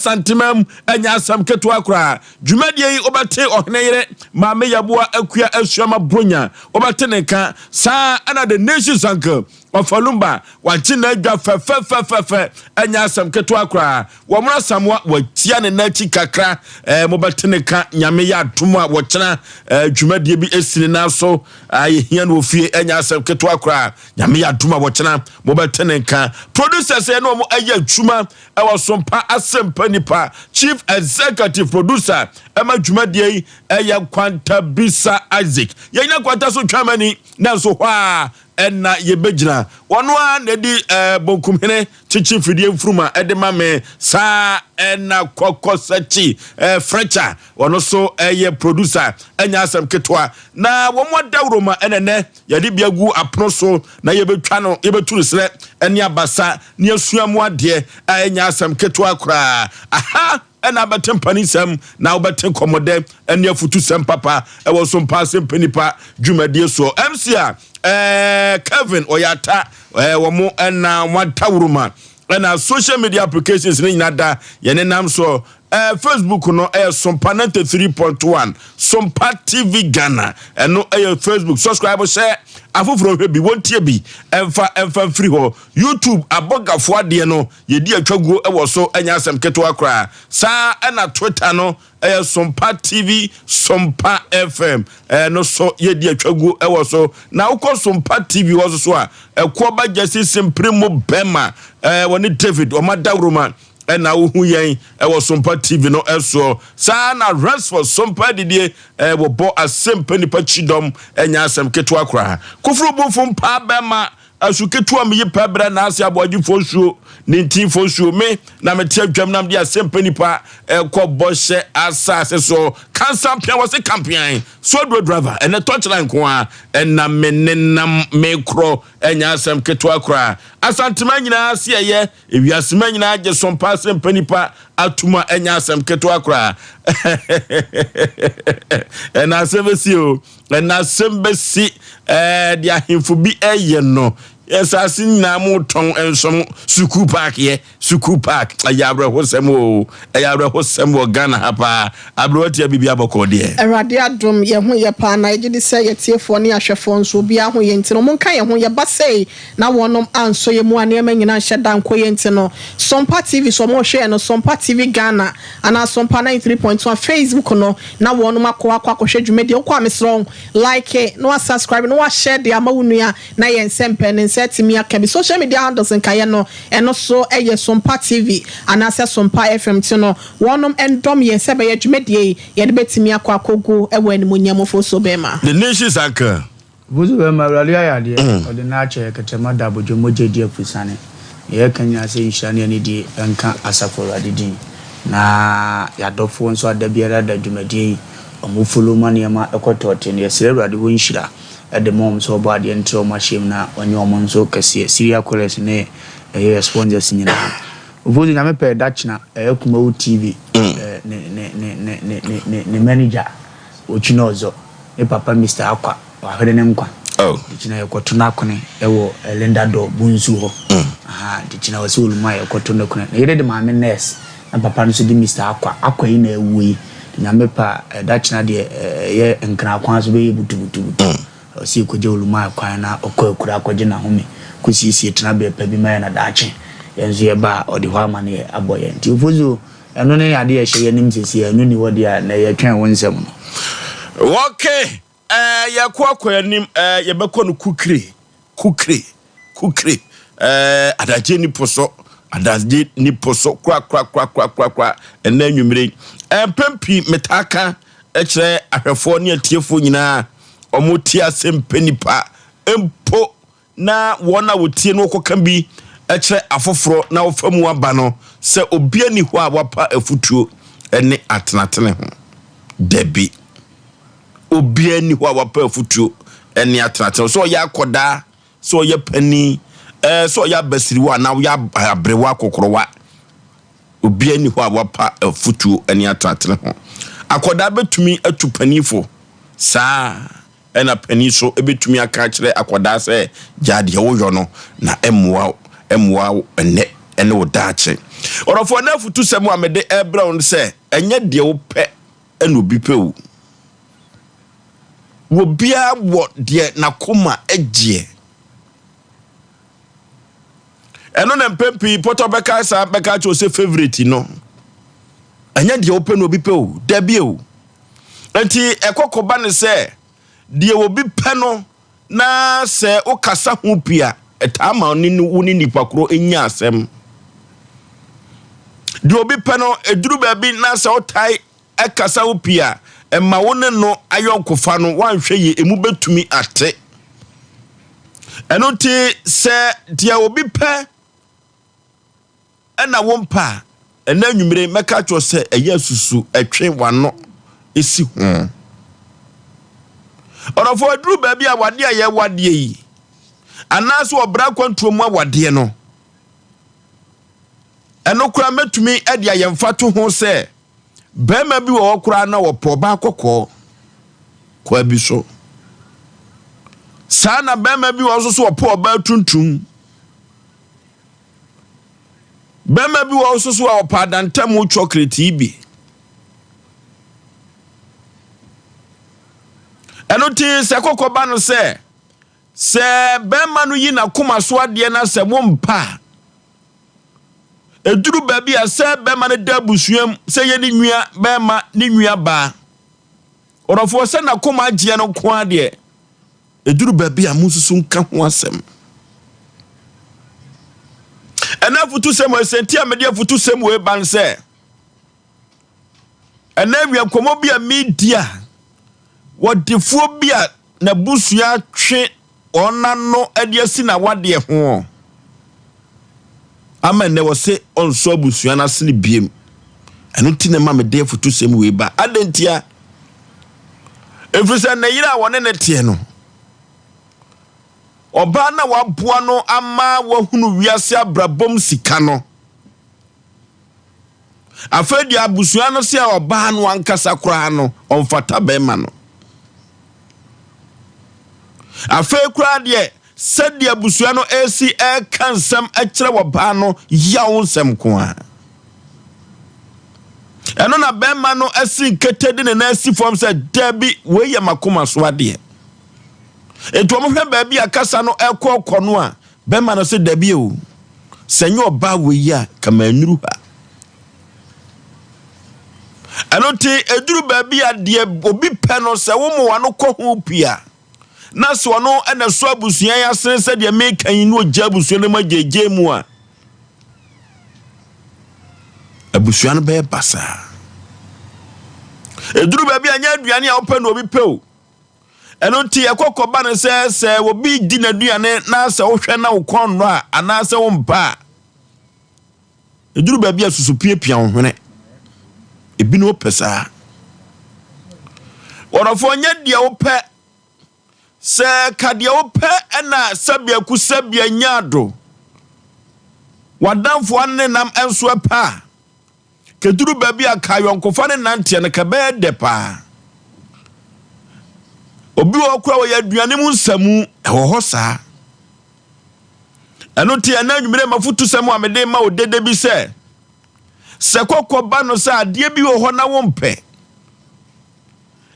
santimam anya asam ketua kra dwumadie yi obate ohneyere maame yaboa akua asuama bronya obate nka sa ana the nation's uncle ofalumba wachina adwa fefe anya asam ketua kra womra samwa watia ne nachi kakra mobate nka nyame ya adoma wochena dwumadie bi esini na so ayehia no ofie anya asam ketua kra nyame ya adoma wochena mobate nka producers no mo aya adwuma ewo Sompa Asem Mpe Nipa Chief Executive Producer Emma Jumadie eya kwanta bisa Isaac yenya kwanta so twamani na so hwa enna yebegyina wono a na di bonkumhene chichi fidie mfruma edema me sa enna kokosachi Frencha wono so eye producer enya asem ketwa na womo dawroma enene yade biagu apono so na yebetwa no yebeturu sre ene abasa ne asuamu ade enya asem ketwa kra aha ena betem panisem na obetem komode ene afutu sem papa e wo Sompa Asem Mpe Nipa dwumadie so MCA Kevin Oyata womo ena watawruma ena social media applications ni nyada yene nam so Facebook no Sompa 93.1 Sompa TV Ghana eno Facebook subscribe share afufuro hwe bi wontie bi emfa free ho YouTube abogafo ade no yedi atwaguo ewo so anya asem keto akra sa ena Twitter no Sompa TV Sompa FM no so yedi atwaguo ewo so na uko Sompa TV wo so a ekwo ba jesi simpremo bema woni David o madawroma na uhu yen ewo Sompa TV no eso sa na rest for Sompa didie wo bo Asem Mpe Nipa chidom enya asem keto akra kufuru bufum pa bema asuketu am yipa bra na Osei Aboagye Oforisuo 19 me na metia dwam nam dia Asem Mpe Nipa ko boshe asase so kansampia wose kampian so do driver and a touchline ko a na menenam mekro enya asem ketu akra asantema nyina se ye ewiasema nyina age Sompa Asem Mpe Nipa atuma enya asem ketu akra na asebesi o na asembesi dia himfu bi eye no assassin na mo ton ensom suku park ayabra hosem o Ghana hapa abroti bibia bokode erade adom ye ho ye pa na ejidi se ye tiefo ne ahwefo nso bia ho ye ntino mo nka ye ho ye basei na wonom anso ye mu ane manyina hyeda nko ye ntino Sompa TV so mo hwe no Sompa TV Ghana ana Sompa 93.1 Facebook no na wonom akwa dwumedi okwa mesro like no subscribe no share de amawunua na ye nsempɛ ne setimi akabi social media handles nkaye no eno so eye Sompa TV anase Sompa FM tino wonom endom ye sebe ye dwumedie ye de betimi akwakogu ewe ni munyamofo so bema the nation's anchor vuzu bema rali ayade ode na ache ketema dabodwo mojeje afusane ye kanya se ishane ni di enka asaforo adidi na yadofo nso adabiara da dwumedie omufulu maniema ekotote ne serewade wonhira the mom so bad enter machine na onye omonso kase Syria Chorus ne sponsors nyina vozi na mepe Dutch na Kuma TV ne manager ochinozo ne papa Mr. Akwa wa hede ne nkwa dikina yekoto na akone ewo Linda do bunzu ho dikina wasi uluma yekoto na akone yede de maame nurse na papa no so di Mr. Akwa yi na ewu na mepa Dutch na de ye nkra akwa so be butu Osei koje uluma kwan na okura koje na home kusisi tena be pa bi ma na daache yenzo ye ba odi hwa ma ne aboye nti ofozo eno ne ade ye hye nim sisi eno ni wodi a na ye twen wonsem no okay ya kwa nim ye beko no kukre adaje ni poso kwa ena nwumire pempi metaka ekire ahwefo ne atiefo nyina omuti Asem Mpe Nipa empo na wona wotie no kokan bi ekire afoforo na wofamu aba no se obia ni ho a wapa afutuo ene atenatene ho debi obia ni ho a wapa afutuo ene atenatene so ya koda so ya pani so ya basiriwa na ya abrewa kokorowa obia ni ho a wapa afutuo ene atenatene ho akoda betumi atupanifo saa ena pani so ebetumi aka kire akoda se jade wo yo no na emwa ene ene wo daache Orofo na futu semu amede ebrown se enye de wo pe eno bi pe wo. Wo bia wo de nakoma agye. Eno na mpempi poto beka sa beka cho se favorite no. Enye de wo pe no bi pe wo, da bi wo. Enti ekokoba ne se de wo bi pe no na se o kasa ho pia etama ni nipa kro enya asem. De obi pe no eduru ba bi na se o tai ekasa wo pia emma wone no ayonkofa no wanhwe ye emu betumi ate. Eno ti se de obi pe ena wompa ena nwumire meka cho se eye susu etwe wano esi ho. Orofo eduru ba bi awade aye wade yi anaso obra kwantuomu awade no eno kura metumi ede ayemfato ho se bema bi wo kura na wo po ba kokko kwa bi so sana bema bi wo so wo ba tuntum bema bi wo so wo pa dantamu chocolate ibi eno ti se kokko ba no se bema no yi na koma so ade na se wo mpa eduru baby ase bema ne da busuam se ye ni nwia bema ni nwia ba orofo se na koma agye no ko ade eduru baby amususu nka ho asem ena futu sem senti amede futu sem we ban se ena wi komo bia media wodefo bia na busua twe ona no ade asi na wade ho ama ne wose onso abusua na sene biem eno ti ne ma me de foto sem we ba adentia efrisa na yira wone ne tie no oba na waboa no ama wahunu wiase abrabom sika no afedi abusua no se oba no ankasa kura no onfata be ma no afa kura de sedi abusua no esi kansam akire woba no yaw nsem ko a eno na bema no asi ketedi ne na asi form se dabi we ye makoma so ade eto mo hwe ba bi akasa no ekọ no a bema no se dabi o senyo oba we ya kama anuru ha eno ti eduru ba bi ade obi pe no se wo mo wa no kọ ho pia na so no ena so abusua ya sense de mekan no gya abusua ne magege mu a abusua no be basa eduru ba bi anya aduane a opa no obi pe o eno nti ekokoba ne se obi di na aduane na se wo hwe na wo kon no a ana se wo mpa eduru ba bi asusu piepia wo hwene ebi no pesa orofo nya dia wo pe se kadia ope ena sabia ku sabia nyado wadanfo anne nam enso pa keduru babi akayonkofo ne nante ne kabe de pa obi okura wo yaduane mu nsamu ewo hosa eno ti anadwumire mafutu samu amede ma odede bi se kokoba no sa ade bi wo ho na wo mpe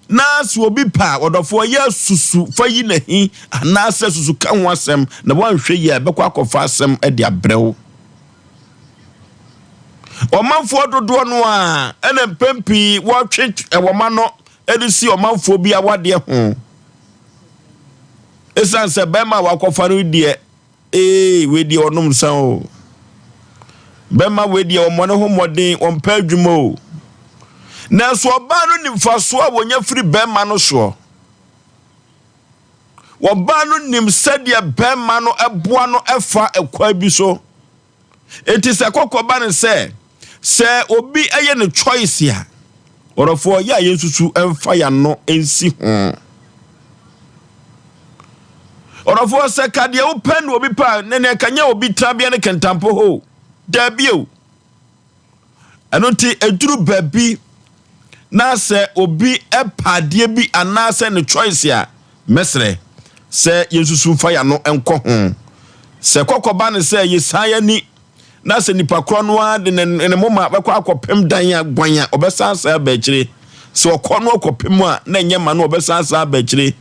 na so obi pa odofo ya susu fayi na hi na se susu ka ho asem na wanhwe ye bekwa akofa asem e de abrew omanfo dodo no a ena mpempi wo twe ewoma no edisi omanfo bi awade ho esanse bema wakofa no die we die onum san o bema we die omone ho modin ompa adwuma o na so oba no nimfaso a wonya firi bema no so oba no nim sadia bema no eboa no efa ekwa bi so enti se kokoba ne se obi eye ne choice ya orofo ya yensusu emfa ya no ensi ho orofo se kade wo pen obi pa ne kanya obi trabia ne kentampo ho da bio anonti eduru babi na se obi epade bi anase ne choice ya mesre se yensusu fa ya no enko ho se kokoba ne se yesaya ni na se nipa kro no a de ne moma bekọ akopem dan agwan a obesansa abekire se okọ no akopem a na nyema no obesansa abekire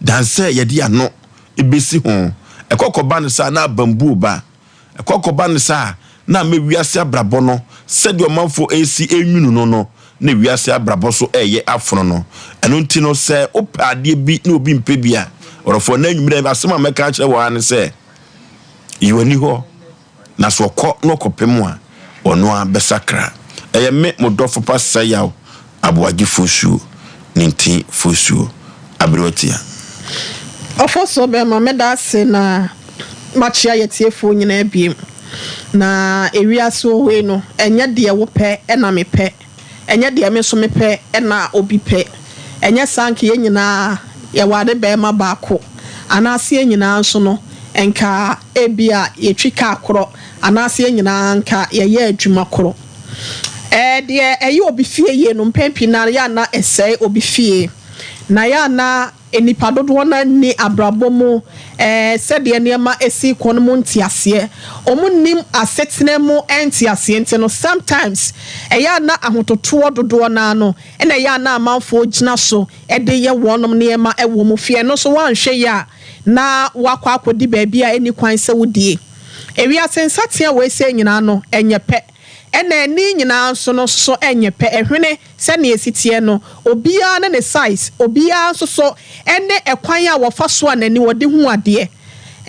dan se ye de ano ebesi ho ekokoba ne sa na bambu ba ekokoba ne sa na mewiase abrabo no se de omanfo esi enwunu no na wiase abrabo so eye afono no eno nti no se opade bi na obi mpe bia orofo na nwumire asema meka kire wa ne se yiwani ho na so kọ no kopem a ono a besakra eye me modofo pasa Yaw Aboagye Oforisuo ninti Oforisuo abrotia Oforisuo be ma meda se na machia yetiefo nyina biem na ewiase owe no enye de wo pɛ na me pɛ enye de me so me pɛ na obi pɛ enye sanke ye nyina ye wade be ma baako anase nyina nso no enka ebia yetwika akoro anase nyina nka ye adwuma koro de eye obi fie ye no mpempi na ya na esai obi fie na ya na enipa dodo na ni abrabomu sede niema esi kono mu ntiase omunnim asetene mu ntiase ntino sometimes eya na ahototo dodo na no ena ya na amanfo gina so ede ye wonom niema ewo mu fie no so wanhwe ya na wakwa akodi baabi a eni kwan se wodie ewi asensatia we se nyina no enyepe ena ni nyina so no so enyepe ehwene se na esitie no obia na ne size obia so ene ekwan a wofa so anani wode hu ade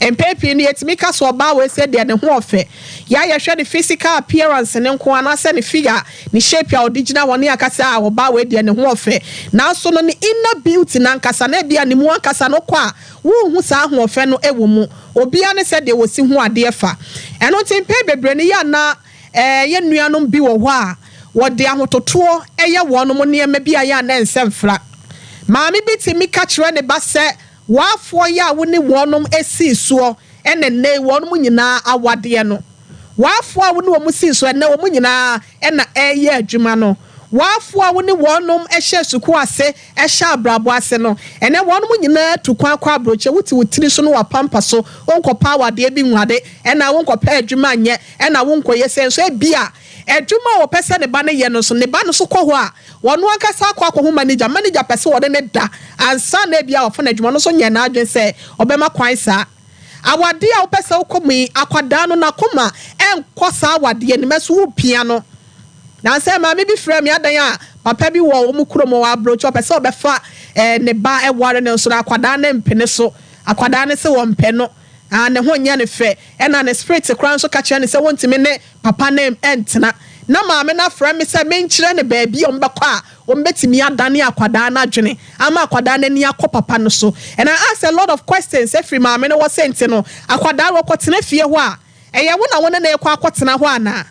empepi ni etimi ka so ba we se de ne ho ofe ya hwe the physical appearance ne nko ana se ne figure ni shape a original woni akasa a wo ba we de ne ho ofe na so no ni inner beauty na nkasa na bia ne mu akasa no kwa wo hu sa ho ofe no ewo mu obia ne se de wo si hu ade fa eno timpe bebre ne ya na ye nuanom bi wo ho a wode ahototo eye wonom ne ema bi aya na nsɛmfra maami bi timi ka kire ne ba se wafo ya wo ne wonom esi so ene ne wonom nyina awade no wafo wo ne wo mu si so ene wo mu nyina ena eye adwuma no wafo wo ne wonom ehye suku ase ehye abrabo ase no ene wonom nyina tukwa kwa abroche wuti wutiri so no wapampa so wonkopa awade bi nwade ena wonkopa adwuma nye ena wonkoye senso ebia adwuma wo pese ne ba ne ye no so ne ba no so kɔ ho a wono ankasa akɔ ho manager pese wo de ne da ansa na ebia wo fa na adwuma no so nye na adwen se obema kwan sa awade a wo pese wo komi akwada no na koma enkosa awade ne meso wo pia no na se ma me bi frame adan a papa bi wo mu kuro mo wa brocho pese obefa ne ba eware ne so akwada na mpene so akwada ne se wo mpe no ne ho nya ne fe na ne spirit kran so ka kire ne se wontime ne papa name entena na ma me na frame se me nkire ne ba bi ombekọ a ombetimi adane akwada na adwene ama akwada na ni akọ no so and I ask a lot of questions every ma me no wo sente no akwada wo kotena fie ho a eye wo na wo na ekọ akotena ho ana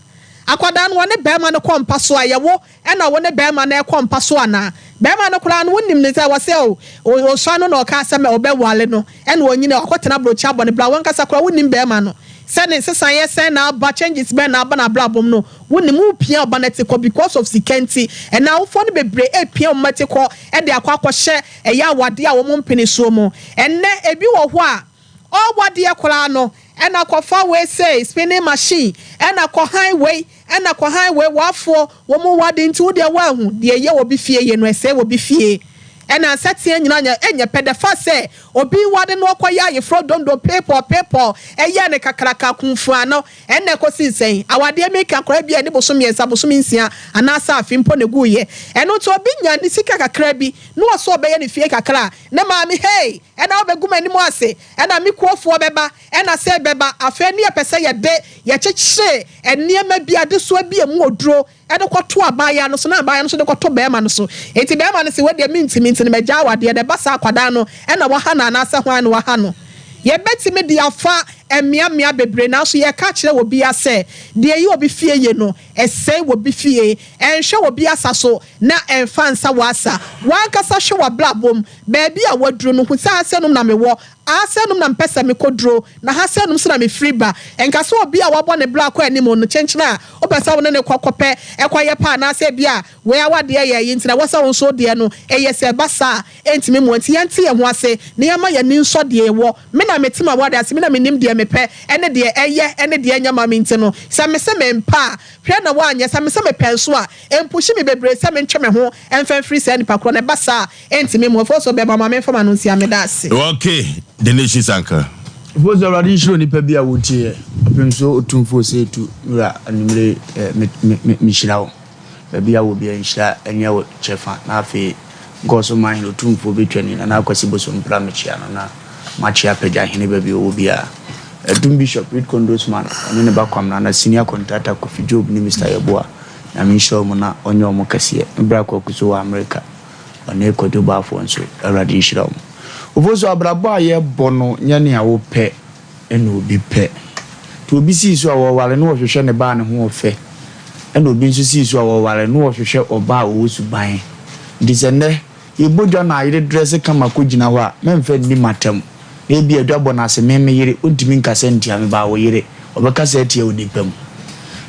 akwada no ne bema no kompa so ayewo na wo ne bema na kompa so ana bema no kura no wonim ne say wase o so no na o ka asem obewale no na onyine akotena brochi abone bla won kasa kura wonim bema no sene sesan ye sen na ba changes be na ba na bla bom no wonim upia obanetiko because of security and now for the bebre epia omatiko e de akwa eya wade a wo mpene so mo enne ebi wo ho a o wade akora no and akwafa we say spinning machine and akwa highway wafo wo mo wade nti wo de wa hu de ye wo bi fie ye no ese wo bi fie and asetie nyina enye pede fa se obi wade no akoya ye fro dondo paper eye ne kakraka kunfu ano enne ko sinsen awade make akora bia ne bosom yensa bosom nsia anasa afimpo ne guye eno to obi nya ni sika kakra bi no so obeye ne fie kakra ne maami hey ena obeguma ni mo ase ena mi kuofo beba ena se beba afa ni epese ye de ye kyekye eniema bia de so bia mu oduro ede kwoto abaya no so na abaya no so de kwoto bema no so enti bema no se we de minti ne meja wade de basa akwada no ena wa ha na anasa hwan no wa ha no ye betimi de afa emia bebre na so ye ka kire obi ase de yi obi fie ye no esei obi fie enhwe obi asa so na enfansa wasa wankasa hwe wa blabom baabi a waduro no hu sa asenum na mewo asenum na mpesa me koduro na hasenum so na me friba enkasa obi a wabo ne black anim no chenchena obesa wo ne kokope ekwaye pa na ase bia we awade ye yi ntina wasa won so de no eyese basa entimi mu enti yente ye ho ase ne yama ye ni nso de wo me na metima wade ase me na menim de mepe ene de eye ene de anya ma me ntino sa me se me mpa hwe na wa anya sa me se me penso a empushi me bebre sa me ntwe me ho emfa free se nipa kro na basa entime mo fo so be mama me fama no nsia me da ase okay the nation sanka Vozo already show nipa bia wotie apemso otumfo se tu ra animre mishirawo bia wo bia nshira enya wo chefa na afi goso man otumfo betwani na akwasi boso mpra mechia na machia peja hene bia wo bia Edum Bishop Reed Condosman ne ba kwam na senior contractor Kofi Job ni Mr. Yeboa na misho mo na onye omo kase mbra kwa kuso wa America ona ekodo ba afo nso already nshira mo Vozo abrabo aye bono nyane a wo pe ena obi pe to obi si so a wo wale no hwehwe ne ba ne ho ofe ena obi nso si so a wo wale no hwehwe oba wo suban disende yebodwa na ayire dress kama ko gina ho a memfa ni matam e bi adwabo na se meme yire ontimi nkase ntia me ba wo yire obekasa etia odipam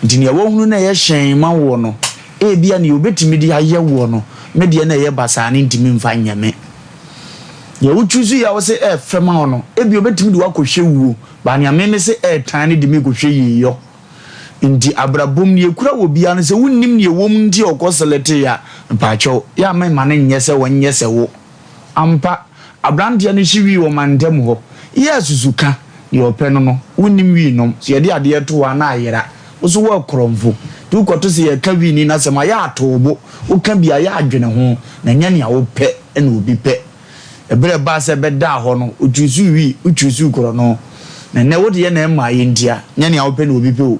ntini ya wo hunu na ye hyen ma wo no e bia ne obetimi di aye wo no me de na ye basa ne ntimi mfa nyame ye uchuzu ya wose fema ono ebi obetimi di wakohwe wuo ba ne ameme se tan ne de me kohwe yiyo ndi abrabom ne ekura wo bia no se wonnim ne ewom ndi okoselete ya mpacho ya mema ne nyese wonyese wo ampa abrante ne hyiwi wo mandem ho ye susuka ye openo no wonnim wi nom se ye de ade to wa na ayera wo wo kromfo du koto se ye ka wi ni na se ma ya atobo wo ka bia ya adwene ho na nya ne a wo pe na obi pe ebere ba se beda ho no ojusu wi ojusu kro no na ne wode ye na ma ye ndia nya ne a wo pe na obi pe o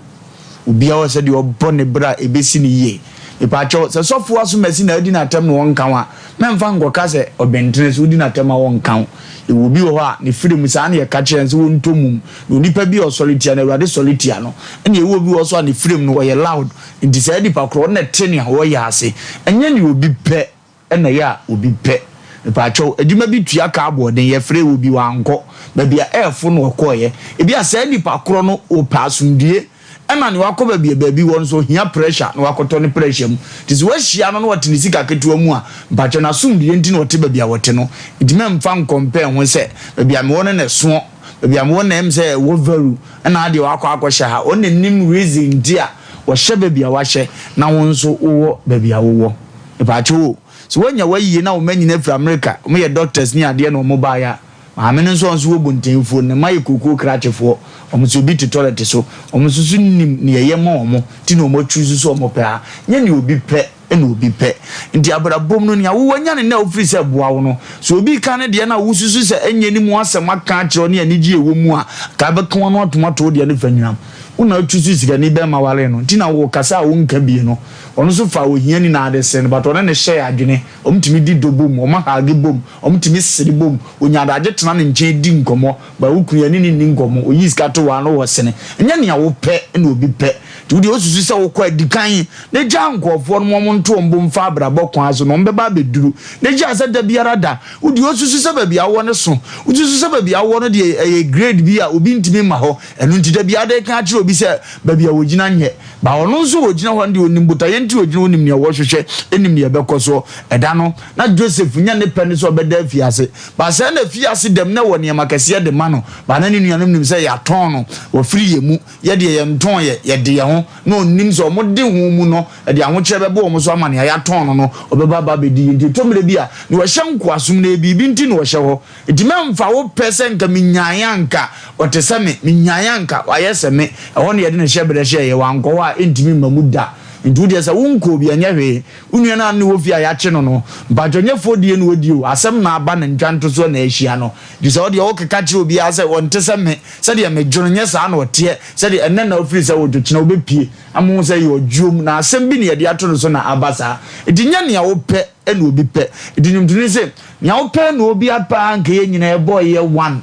obi a wo se de obone bra ebesi ni ye ipacho se sofo aso masi na adi na atem no won kan a memfa ngoka se obentene so odi na atem a won kan e wo bi ho a ne freedom sa na ye ka kire se won tomum no nipa bi o solitaire na urade solitaire no ene e wo bi wo so a ne freedom no ye loud ndi se adi pa kro na tene a wo ya ase enye ne obi pe ena ya obi pe ipacho aduma bi tua ka aboden ye free wo bi wanko ba bia efo no koye e bia se adi pa kro no o pasundie ema ni wakoba baabi won so hia pressure na wakoto ne pressure mu tisi wahia no wati nisika ketewa mu a mpacho na sumdie nti na wote baabi a wote no idime mfa compare ho se baabi a me won na so baabi a me won na em se wo value na ade wakọ hia ha on nim reason dia wo hye baabi a wahye na won so wo baabi a wo mpacho so wonya wayiye na wo manyina fra America mo ye doctors ni ade na wo ba ya amene nso wo buntenfo ne mai kokoko krachefo omuso bi to toilet so omuso su nim ne ye ma omo ti no mo choose so omo pe a nya ne obi pe ena obi pe ndi abrabom no ne a wo nya ne na ofiri se boa wo no so obi ka ne de na wo susu se enye ni mu asem aka kire ne anigi ewo mu a ka be kan no tomato de ne fanyam una choose sika ni be ma wale no ti na wo kasa wo nka bi no ono so fa wo hia ni na ade se no but ono ne share adwene omtimi di dobom o ma ha ge bom omtimi siri bom onya adaje tena ne nche di nkomo ba ukuru ani ni nkomo oyi sika to wa no wo sene enya ne a wo pe na obi pe ti wo susu se wo kwa dikan ne ja nkofo no mo nto mbom fa abrabo kwa aso no mbeba beduru ne ja se da biara da wo susu se ba bia wo ne so wo susu se ba bia wo no de grade bi a obi ntimi ma ho enu nti da bia da ka kire obi se ba bia wo gina nye ba ono nso wo gina ho ndi onim buta yenti wo gina onim ne wo hwehwe enim ne bekoso eda no na Joseph nya ne pene so beda afiase ba se na afiase dem na wo ne makase de ma no ba na ne nuanom nim se ya ton no wo firi yemu ye de ye nton ye de ye ho na onim so mo de hu mu no e de aho kire bebo mo so amane ya ton no obeba ba be di nti tomre bia ne wo hye nkoasum na bibi nti ne wo hye ho enti memfa wo pese nka minyanyanka otese me minyanyanka wayese me e ho ne ye de ne hye bere hye ye wanko wa entimi mamuda ntu de sa wonko bia nya hwe unua na ne wo fi ayache no no badwonyefo die no odi o asem na aba na ntwanto so na ahia no di sa odi o keka kire obi ase wonte se me se de me dwono nya sa na ote se de enne na ofiri se wodwokina obepie amu se ye odwom na asem bi ne ye de ato no so na abasa edi nya ne a wo pe ena obi pe edi nyumtuni se nya wo pe na obi apa nka ye nyina e boy ye one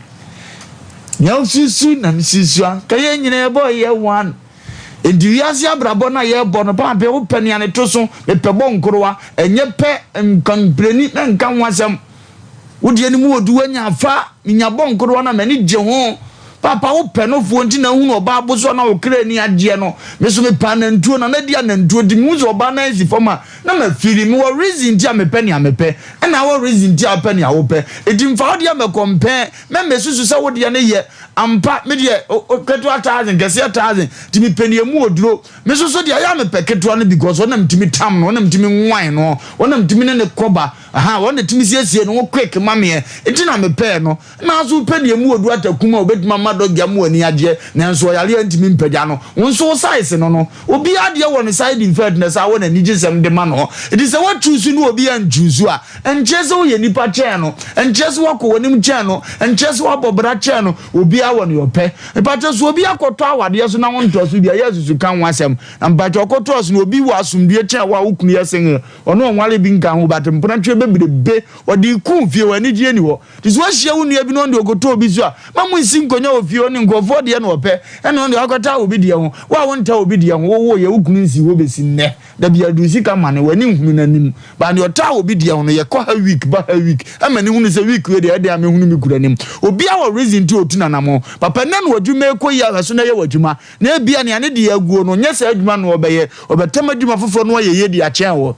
nya susu na susu ka ye nyina e boy ye one Endi yasi abrabo na ye bo no pa pe wo pani ane to so me pe bo nkorowa enye pe nkampleni na nkan wasem wodi ani mu odu anya afa nya bo nkorowa na mani je ho papa wo pe no fo nti na hu no ba aboso na wo kra ni age no me so me pa na ntuo na na dia na ntuo di mu zo ba na esi foma na ma firi me wo reason ti amepe ni amepe na wo reason ti ape ni awo pe edi mfa wo dia me compare me mesusu se wo dia ne ye ampa me de keto 1000 kese 1000 timi penie mu oduro me so de aya me peketo no because wonam timi tam no wonam timi nwan no wonam timi ne koba aha wonam timi siesie no quick mame enti na me pe no na so penie mu oduro atakuma obetuma madogya mu ani ade na nso yale antimi mpagya no wonso size no obi ade won side effect na sa wona ni gisem de ma no it is what choose no obi an choose a enchese wo ye nipa che no enchese wo ko wonim che no enchese wo bobra che no obi a won yo pe mpacho so obi akoto awade so na won to so bia yesu kan wasem na mpacho akoto so no obi wo asumdue che wa okunu yesen ono onwale bi nkan ho batem pranatwe bebirebe odi ku fie wani die ni wo this was share wonu abi no de okoto obi so a mamu nsi nkonya ofie oni nkofo de no pe ene on de akota obi de ho wa wonta obi de ho wo ye okunu nsi wo besi nne da bia du sika mane wani hunu nanim ba ne ota obi de ho no ye ko ha week ba ha week amani hunu se week we de ame hunu mi kuranim obi a wo reason ti otuna na mo papa na no adwuma ekoyi so na ye wadwuma na ebia ne ane de aguo no nyese adwuma no obeye obetam adwuma foforo no ye di a chen wo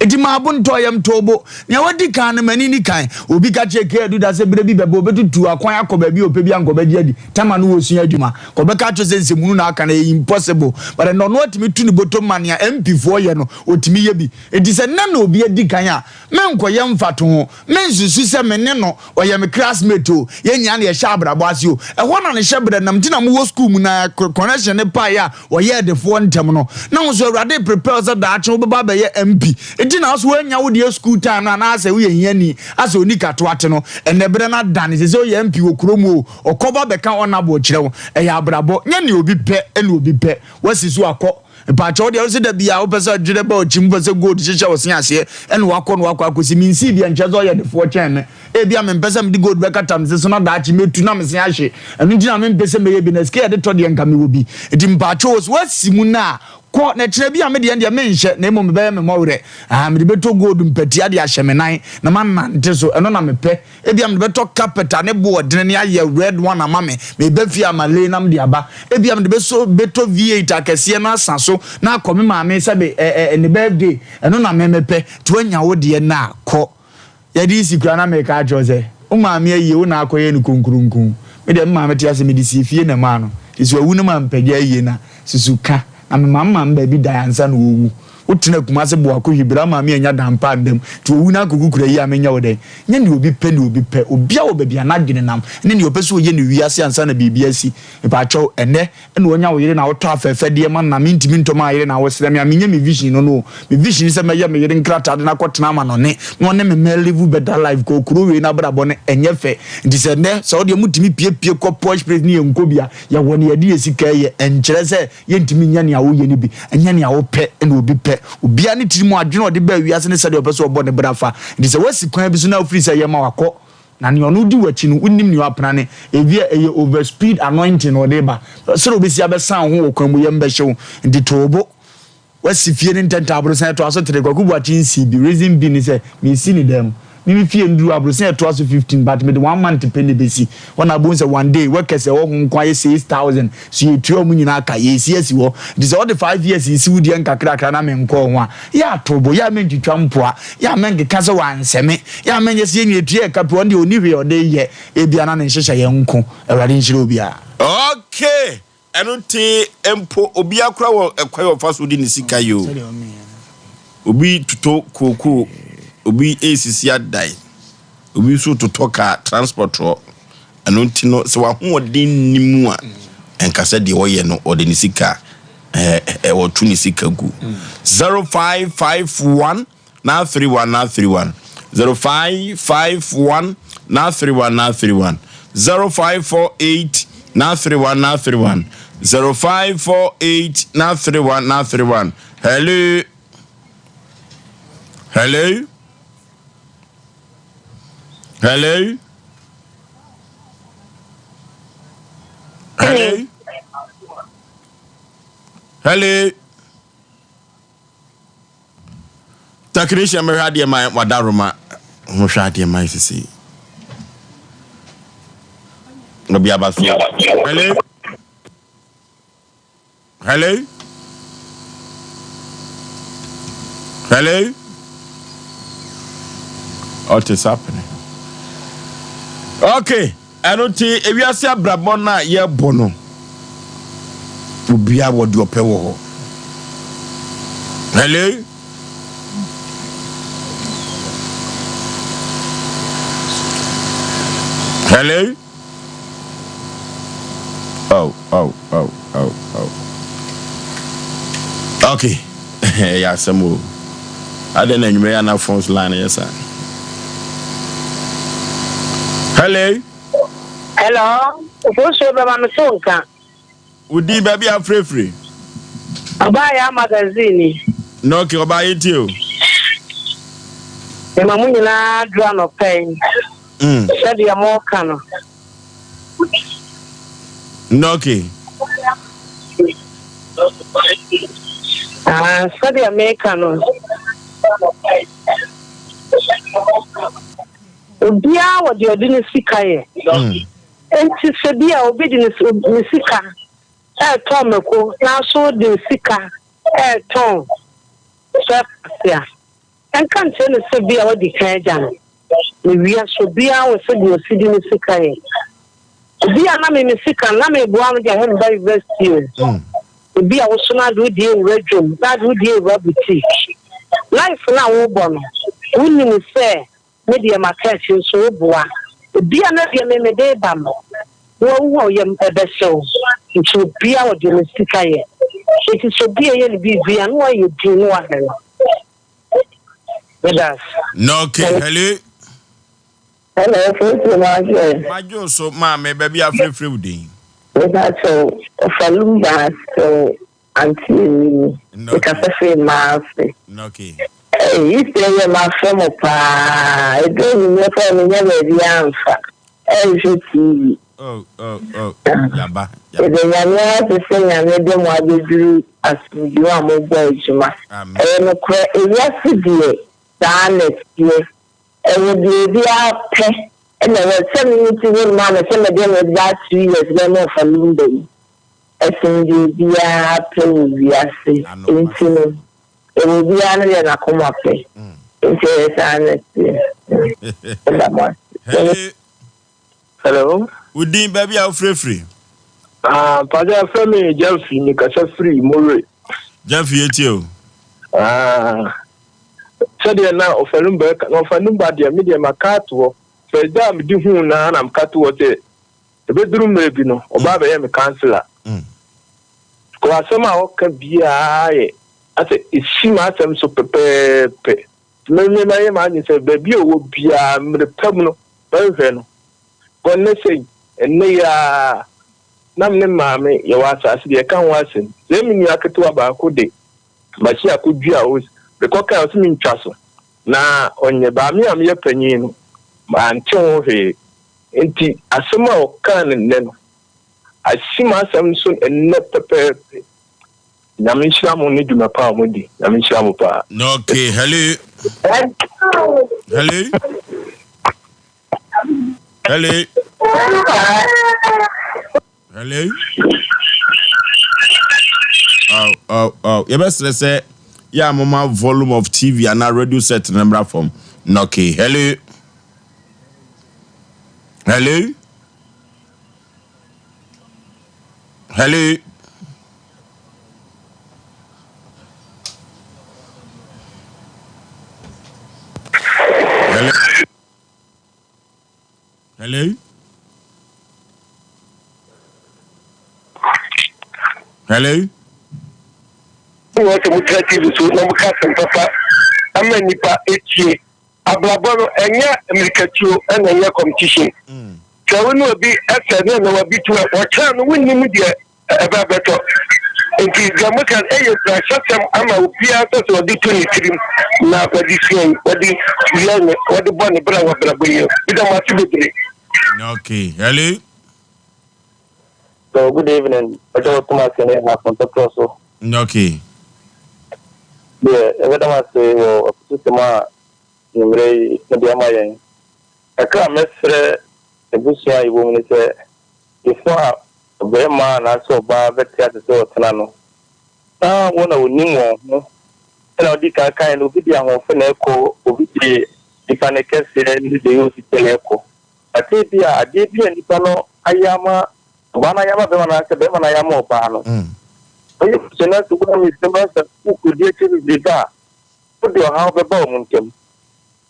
eti ma abunto yam tobo nya wadi kan na mani ni kan obi ka cheke edu da se bere bi bebo betutu akwan akoba bi ope bi ankoba di adi tama no wosu adwuma ko be ka cho se nsemu na aka na impossible but no otimi tu ni bottom man ya MP4 ye no otimi ye bi eti se na na obi adi kan a menko ye mfato ho mensusu se mene no oye me classmate o ye nya na ye sha abrabo ase o e ho na ne shebre nam tina mo wo school mu na connection ne pa ya oye de fo ntem no na wo so awrade prepare so da ache wo baba be ye MP enti na so anya wo de school time na ase wo ye hiani ase oni kato ate no enebere na dan se so ye MP wo kromo okoba be ka onabo kirewo e ya abrabo nya ne obi pe ene obi pe wasi so akọ pacho de se da bia wo pesa dwere ba ochim pesa gold hyehyɛ wo sen ase ene wakọ no wakọ akosi minsi bia nchezo ye de fo chen me e bia me pesa me de gold be katam se so na da achi metu na me sen ahye enu gina me pesa me ye bi na ske de to de nka me wo bi edi mpacho wasi mu na ko na kire bia me de me nhye na emo me be me mowre me de beto gold mpati ade ahye me nan na man nante so eno na me pe e bia me de beto carpet ne board ne aye red one ama me be fi amale na me de aba e bia me de beto V8 akese na asanso na akome maame se be ne birthday eno na me pe to anya wo de na ko ya di sikura na me ka jose o maame ayi wo na akoye ni konkurunkun me de maame te ase me di sifie na ma no isu awu na ma mpagya ayi na susuka na mama mba bi da yansa no owu wotena kuma se bo akọ hibira maame anya dampa ndem to owu na akukura yi amenya wo den nya ne obi pe obi a wo ba bia na dwene nam ne ne opeso ye ne wiase ansa na bibia asi ipacho ene onya wo yire na wo to afefe de ma na mintimi ntoma yire na wo sere me amenya me vision no me vision se me ye me yire nkrata de na kwotena ma no ne me live better life ko kuro we na brabo ne enye fe ndi se ne so de mutimi pie ko posh place ne nkobia ya woni ye de esika ye enkyere se ye ntimi nya ne awo ye ne bi enya ne awo pe ene obi pe obia ne tiri mu adwene ode ba wiase ne sade opeso obo ne brafa ndi se wasi kwan bi so na ofiri se ye ma wakọ na ne onu di wachi no unim ni apana ne evia eye over speed anointing ode ba so obesi abesan ho okwan mu ye mbehyew ndi tobo wasi fie ne ntenta abro san to aso tere kwaku buati nsi bi reason bi ni se mi si ni dem mi fie nduru abro san to aso 15 but me the 1 month penny besi wana bo say one day work kese wo nkwa ye 6000 so ye tuo mu nyina aka ye si wo this all the 5 years isi wudi nkakra na me nko ho a ya tobo ya me ntwitwa mpoa ya me nkeka wa nseme ya me nyese ye nwetu ye kapi wonde oni hwe ode ye ebia na ne nhyehyɛ ye nko awade nhyire obia okay enu ti empo obi akura wo ekwa yo faso di ni sika yo obi tuto koko obi ACC adai obi so tuto ka transport ro enu ti no se wa ho odin nimu a enkasa de woye no ode ni sika wo tu ni sika gu 0551 na 31 0551 na 31 0548 na 31 0548 na 31 hello hello hello hello hello takrisha me hade mai wadaroma mo hwade mai sisi Obi abaso. Hello. Hello. Hello. What is happening? Okay. Anoti ewiase abrabọ na ye bono. Ubia wo di opewo ho. Hello? Hello? Oh. Okay. Yeah, some. I don't know you may have phone's line, yes, sir. Hello? Hello? Who's your Mamma? Would you baby have free? I buy a magazine. No, I'll buy it too. The Mamma drum of pain. Said you are more cannon. No, okay. Said you are making. Obia what you didn't see kaye. And she said, "Dear obedience, Missika." Tomako, now so the Sika, Tom. Yeah. And can't tell us to be our declared. We are so be our city in Sika. Be a name in Sika, Name Buang, the hand by vest you. Be our son, do dear red room, that would dear rabbit tea. Life now, Obon. Wouldn't say, media market, so bois. Be another name a day, Bam. Wo yam ebeso to be our domestic aye it is to be a be and why you do no one with us no okay hello my jo so ma me baby afrefre wudi with that so falumba so anti cafe mass okay you say my from pa I don't know for me never be answer TV. Oh, Yaba. The Yanya to sing and let them while you do as you are more boys. And yesterday, the next year, and would be our pet. And there was 7 minutes to one man, and some of them with that 2 years, then off a Monday. As in the dear play, we are saying, it will be another than a come up. Hello. Udin baby out free. Father Femi Jeffy Nikasa free more. Jeffy etio. So they are now of a number the media macato. For damn do who now I'm cut what the bedroom maybe no or Baba am a counselor. Because somehow can be I say it's she must am so prepare. Maybe my man said baby will be the terminal. Very when they say, and they are Namne Mammy, your answer, the account wasn't. Let me knock it to about good day. But she could be always the cocker of me castle. Now, on your bammy, I'm your penny, man, tell her. Indeed, a summer can and then I see myself soon and not prepared. Namisha only do my power, Moody. Namisha pa. No, okay, hello. Hello. Oh. You best say, yeah, mama volume of TV and now radio set number from Noki. Hello. What a mutation to no Asem Mpe Nipa HA. Ablaboro enya Americatu and a competition. So we will be at the no be to a turn winning media about better. And the American A system ama upia so di 23 na for this year what the bonnie brother brabo. We don't want to be. Okay, hello. So good evening. I just want to say from the cross. Okay. Yeah, every time I say, "Oh, system you very media my." I can't mesre the bushia you will say before a very man I saw bar better so tenano. Now one of new no. And I did kind of video of an echo of the Panacas in the use echo. Atibia, Adibia, Nipano, Ayama, Banayama, Bemanayama, Opano. You cannot to go with the master who could get to the bar. Put your house above Munkem.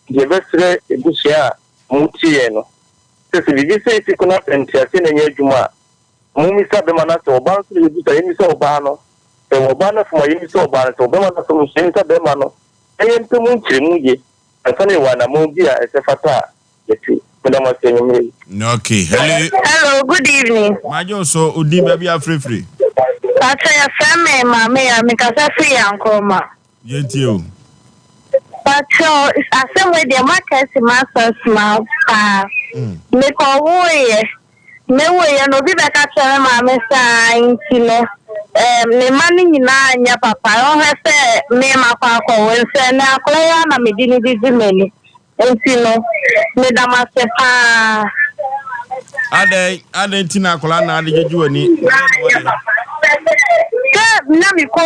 The Vestre, Busia, Mutieno. Says if you say you cannot enter in a Juma, Mumisa Bemanas or Bans, you do the Emisa Obano, the Obana from Emisa Obana, so Bemana from Santa Bemano, and to Munchi, and funny one, a Mungia as a fata. Okay, hello, good evening. Majo, so Udi baby are free. That's a family, mamma, because I free uncle. Yet you. But so it's a same way the market master small. Make a way. No way, and no be back at mamma sign, the money in your papa. I don't have to name my papa and say, now, I'm a didn't many. Madam Asepa. Ade tina kola na ade jeju ani. Na me ko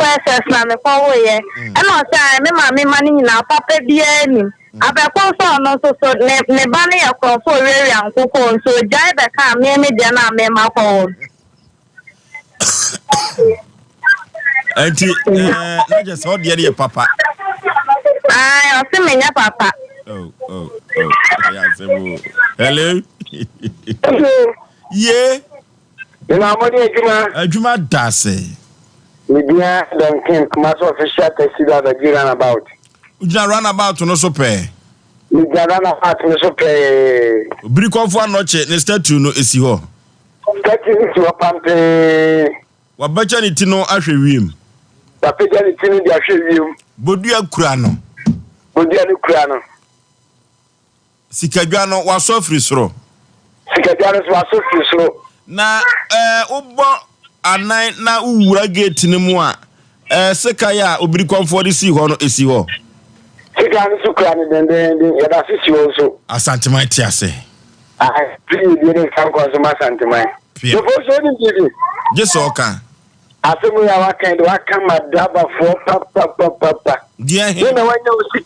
SS na me ko wo ye. E no say me ma me mani na papa bia ni. Abekọ so no so ne ba ne yakọ fo reri ankoko so jai be ka me de na me ma ko. Enti na je so de papa. I see me papa. Oh. Yeah, hello. Yeah. Juma Dase. Media don't came commercial official taxi that you run about. Uja run about no so pay. Media run about no so pay. Brick of one noche, instead to no isi ho. That is your pampe. What better it no ashe wim. The picture is in the ashe Bodia Kurano. Bodia Kurano. Sikadwano wa Oforisuo. Sikadwano wa Oforisuo. Na obo anan na uwura gate ni mu a sekaya obiri komfort si ho no esi ho. Sikadwano sukra ni den ya da sisi wo so. Asantemai ti ase. Ah, please you dey come cause my asantemai. So for so ni TV. Just oka. Asemu ya waka madaba for papa. Dia he. Na wanya osi.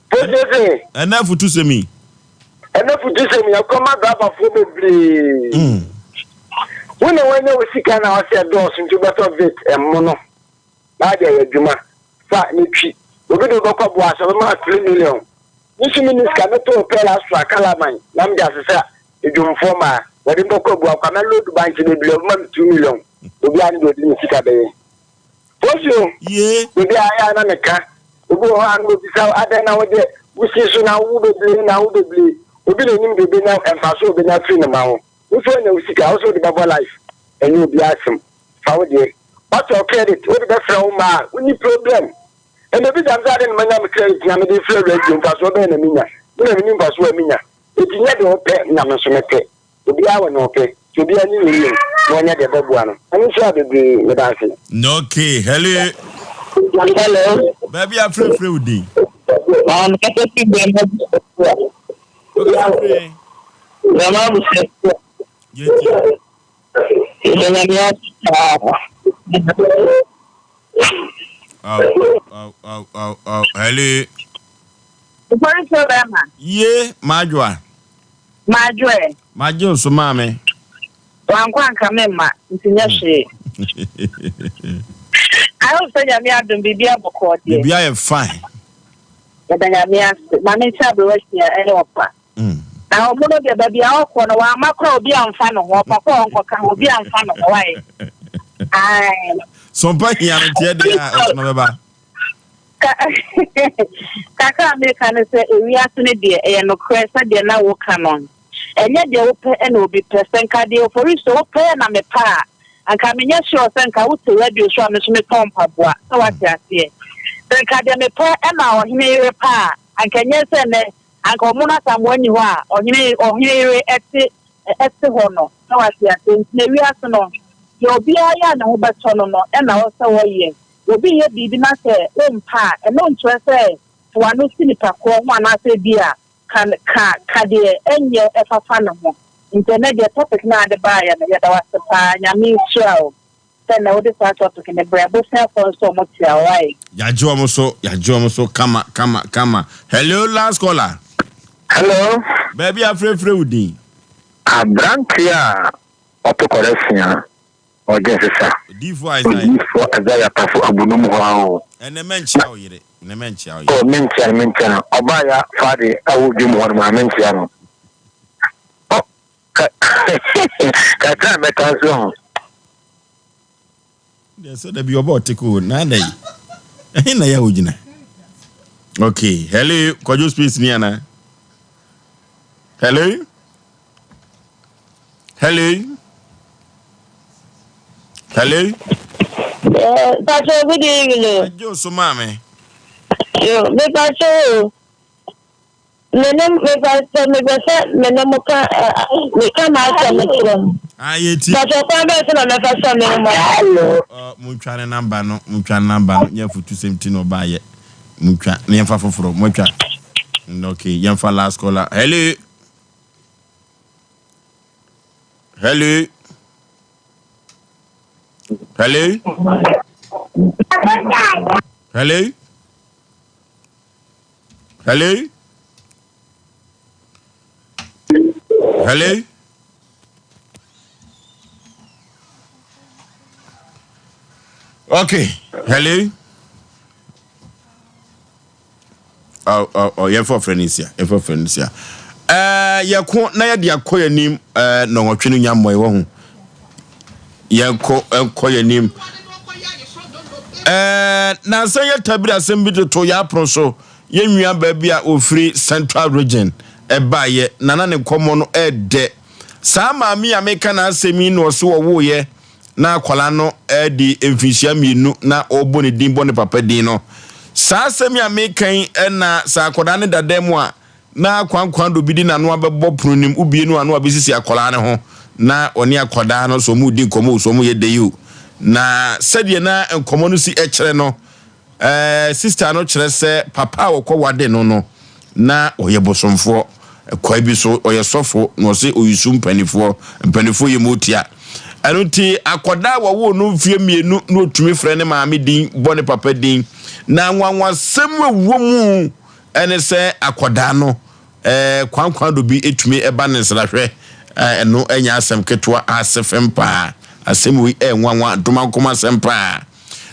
Pose. Ana futu semi. Ana futu semi akoma madaba for bebre. When we see can I say doors into better vet and mono. Nadia Juma, fat nichi. We're going to go up was about 3 million. This minister cannot pay us for a calamine. Namja said, you do former. When the book of Camelo to bank in the bill of 2 million. To be under the Sika Bay. For you, yeah, we be I am a car. We go on with this other nowadays. We see so now who be bleeding now who be bleeding. We be the be now and pass over now 3 amount. We find the Sika also the Baba life. And you'll be asking, how do you? What's your credit? What is the from ma? We need problem. And the bit I'm saying, my name is credit. I'm the flow rate. Pass over in a minute. You know, you pass over a minute. If you need to pay, Namasumeke, to be our no pay, to be a new million, one at the Babuano. I'm sure to be with us. Okay, hello. Hello. Baby, I'm free with you. Hello. Yeah, Majwa. Majwa, so mame. Wankwan kamema, ntinyashe. I also say me adum bibia bokọ de. Bibia e fine. Yadanya me ase, ma me chabe wahia ene opa. Na omono de babia okọ no wa makọ obi amfa no ho opa ko onko ka obi amfa no ho wai. Ai. Sompa hia no tie de a no beba. Kaka America ne se ewiase ne de e no kresa de na wo kanon. Enye de wo pe na obi person ka de Oforisuo wo pe na me pa. Anka menye sure senka wo te radio so ameso me tompa boa. So what ya see. Senka de me pa na ohine yire pa. Anka nye se ne anka omuna samwani ho a ohine yire ete ho no. So what ya see. Ne wiase no. Yo bia ya na ho beto no no e na wo se wo ye. Obi ye bibi na se ompa e no ntwe se wa no sinipa ko ho na se bia ka de enye efafa no ho internet the topic na de ba ya da waspa nyame sure se na wo de sa topic ne brabo se for so mo tia wai ya jo mo so kama. Hello, last caller. Hello. Baby afre udi. Abrantia autocorrection or Jessica. For Azaya Pafu Abunum Wow. And the men chow yere. The men chow. Oh, Mention. Obaya, Fadi, I would do one of my mention. Oh, Kata make us wrong. Yes, so there be about to go. Nande. Hina ya ujina. Okay. Hello. Could you speak Niana? Hello. Hello. Hello. Pacho, good evening. Yo, so mame. Yo, me Pacho. Pacho, Muchane number no, Muchan number, yeah, for 217 or buy it. Mucha, Niamfa for Mucha. Okay, Yamfa last caller. Hello. Hello. Hello. Hello. Hello. Hello. Okay. Hello. Oh, yeah, for friends here. Yeah, for friends here. Ya ko na ya dia koyanim no nwotwe no nyammoy wo hu. Ya ko koyanim na san ya tabira asem bi to ya proso ye nwia ba bia ofri central region baye nana ne komo no de sa ma mi ameka na asemi no so wo ye na akwala no di emfisia mienu na obo ne din bo ne papa din no sa asemi amekan na sa akoda ne dademu a na kwankwan do bidi na no abebo pronim ubie no anu abesisi akola ne ho na oni akoda no so mu di komo so mu ye deyu na sedie na enkomo no si ekere no sister no kire se papa wokọ wade no na oye bosomfo kwa bi so oye sofo no se oyisum mpanifo ye motia anuti akoda wo no mfie mienu no otumi frɛ ne maame din bone papa din na nwanwa semwe wo mu ene se akoda no kwankwan do bi etumi eba ne nsrahwe eno enya asem ketwa asefempa asem wi nwanwa domankoma sempa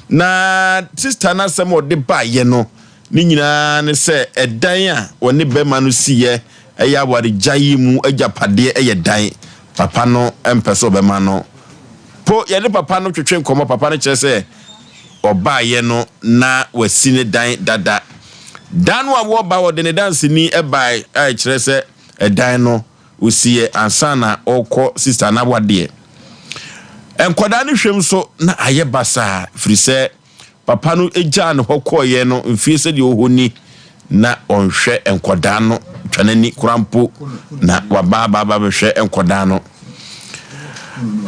na sister na asem ode ba ye no ni nyina ne se edan a woni bema no siye eya wari gyayi mu ajapade dan papa no empeso bema no po ye ne papa no twetwe nkomo papa no kire se oba ye no na wasine dan dada dan wa wo ba wo de ne dance ni ebai kire se dan no usiye ansana okọ sister na wade enkoda ne hwem so na aye basa frise papa no eja ne hokoye no mfie se de ohoni na onhwe enkoda no twanani kurampo na wababa hwe enkoda no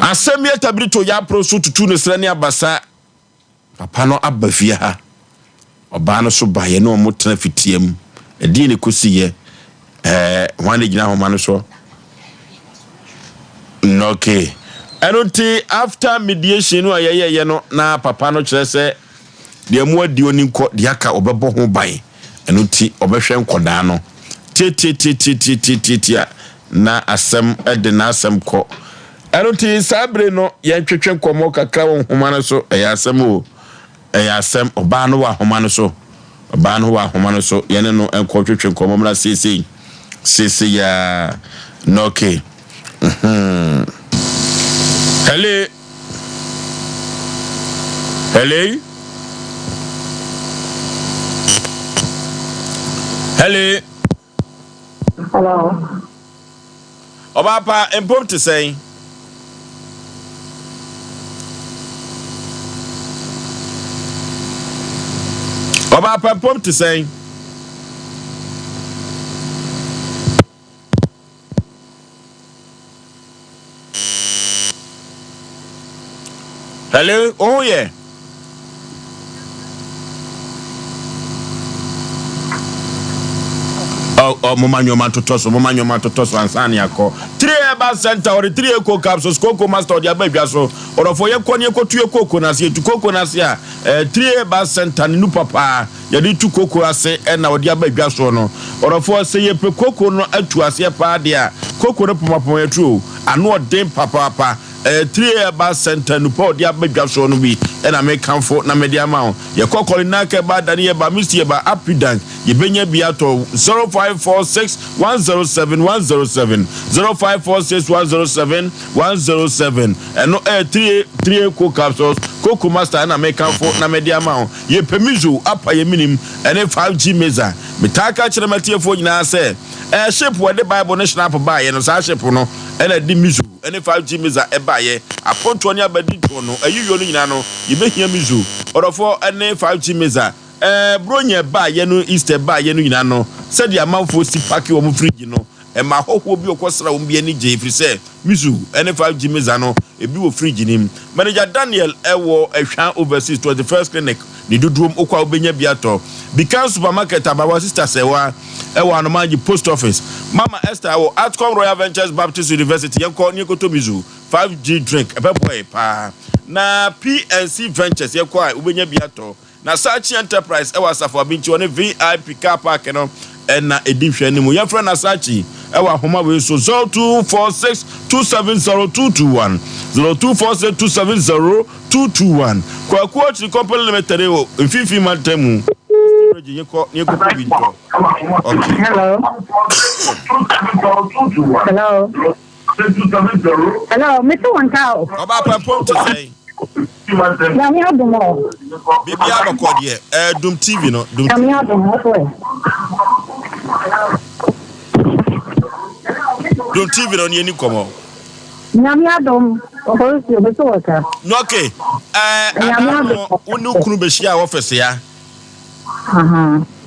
asem yetabrito ya proso tutu ne srani abasa papa no abafie ha oba no so baye no motena fitiem edi ne kosiye wane gina homa no so okay anoti after mediation no ayeye no na papa no kire se de mu adi oni nko de aka obebo ho ban anoti obehwe nkoda no ti na asem ede na asem ko anoti sabre no ye twetwe nkomo kakra wo homa no so asem oba no wa homa no so yene no enko twetwe nkomo mra sisi ya no okay Hello. Hello. Obapa empom to say. Obapa empom to say. Hello? Oh yeah. Momanyoma to toss, and Sanako. 3 Eba Center or 3 Eco Capsules, Coco Master or the Abajaso, or for your Koneko to your coconuts here to Coconasia, 3 Eba Center, New Papa, Yadi to Cocoase, and our Diabajasono, or for say a Coco no to us, ya pa dia, Coco Papa true, and what dame Papa. 3 Eba Center, Nupo, the Abajasono be, and I make comfort na media mount. Your Cocolinaka bad than ye by Mr. Apidan, ye benya biato 0546 107 107 0546 107 107 and no 3 Eco Capsules, Coco Master, and I make comfort na media mount. Ye Pemizu, upper ye minim, and a 5G meza. Mitaka Chinamatia for you say. A ship where the Bible National buy and a ship no and a dimizu and a 5G meza a buyer a pontonia beditono a yonino you may hear mizu or for a 5G meza bronya buy yenu Easter buy yenu said the amount for sipaki or mufrigino and my hope will be a question won't be any J if you say mizu and a 5G mezano a bill frigin him manager Daniel Ewo a shan overseas 21st clinic the do room okwa benya biato because supermarket about sister sewa ewa no manji post office Mama Esther wo Atcom Royal Ventures Baptist University yanko nyeko to mizu 5G drink boy pa na PNC Ventures yanko ubenya biato na Sachi Enterprise ewa safo binchi one VIP car park no na edihwe ni mu yafra na Sachi ewa homa we so 0246 270221 0246 270221 kwa kuochi company limited o mfifi mantemu Hello. Hello. Hello, Mr. Wankao. About my point to say. Baby, I'm a call here. Doom TV, no. Doom TV on your new come. Yamiadom, Oforisuo, Mr. Walker. Okay. Kunubeshia office ya.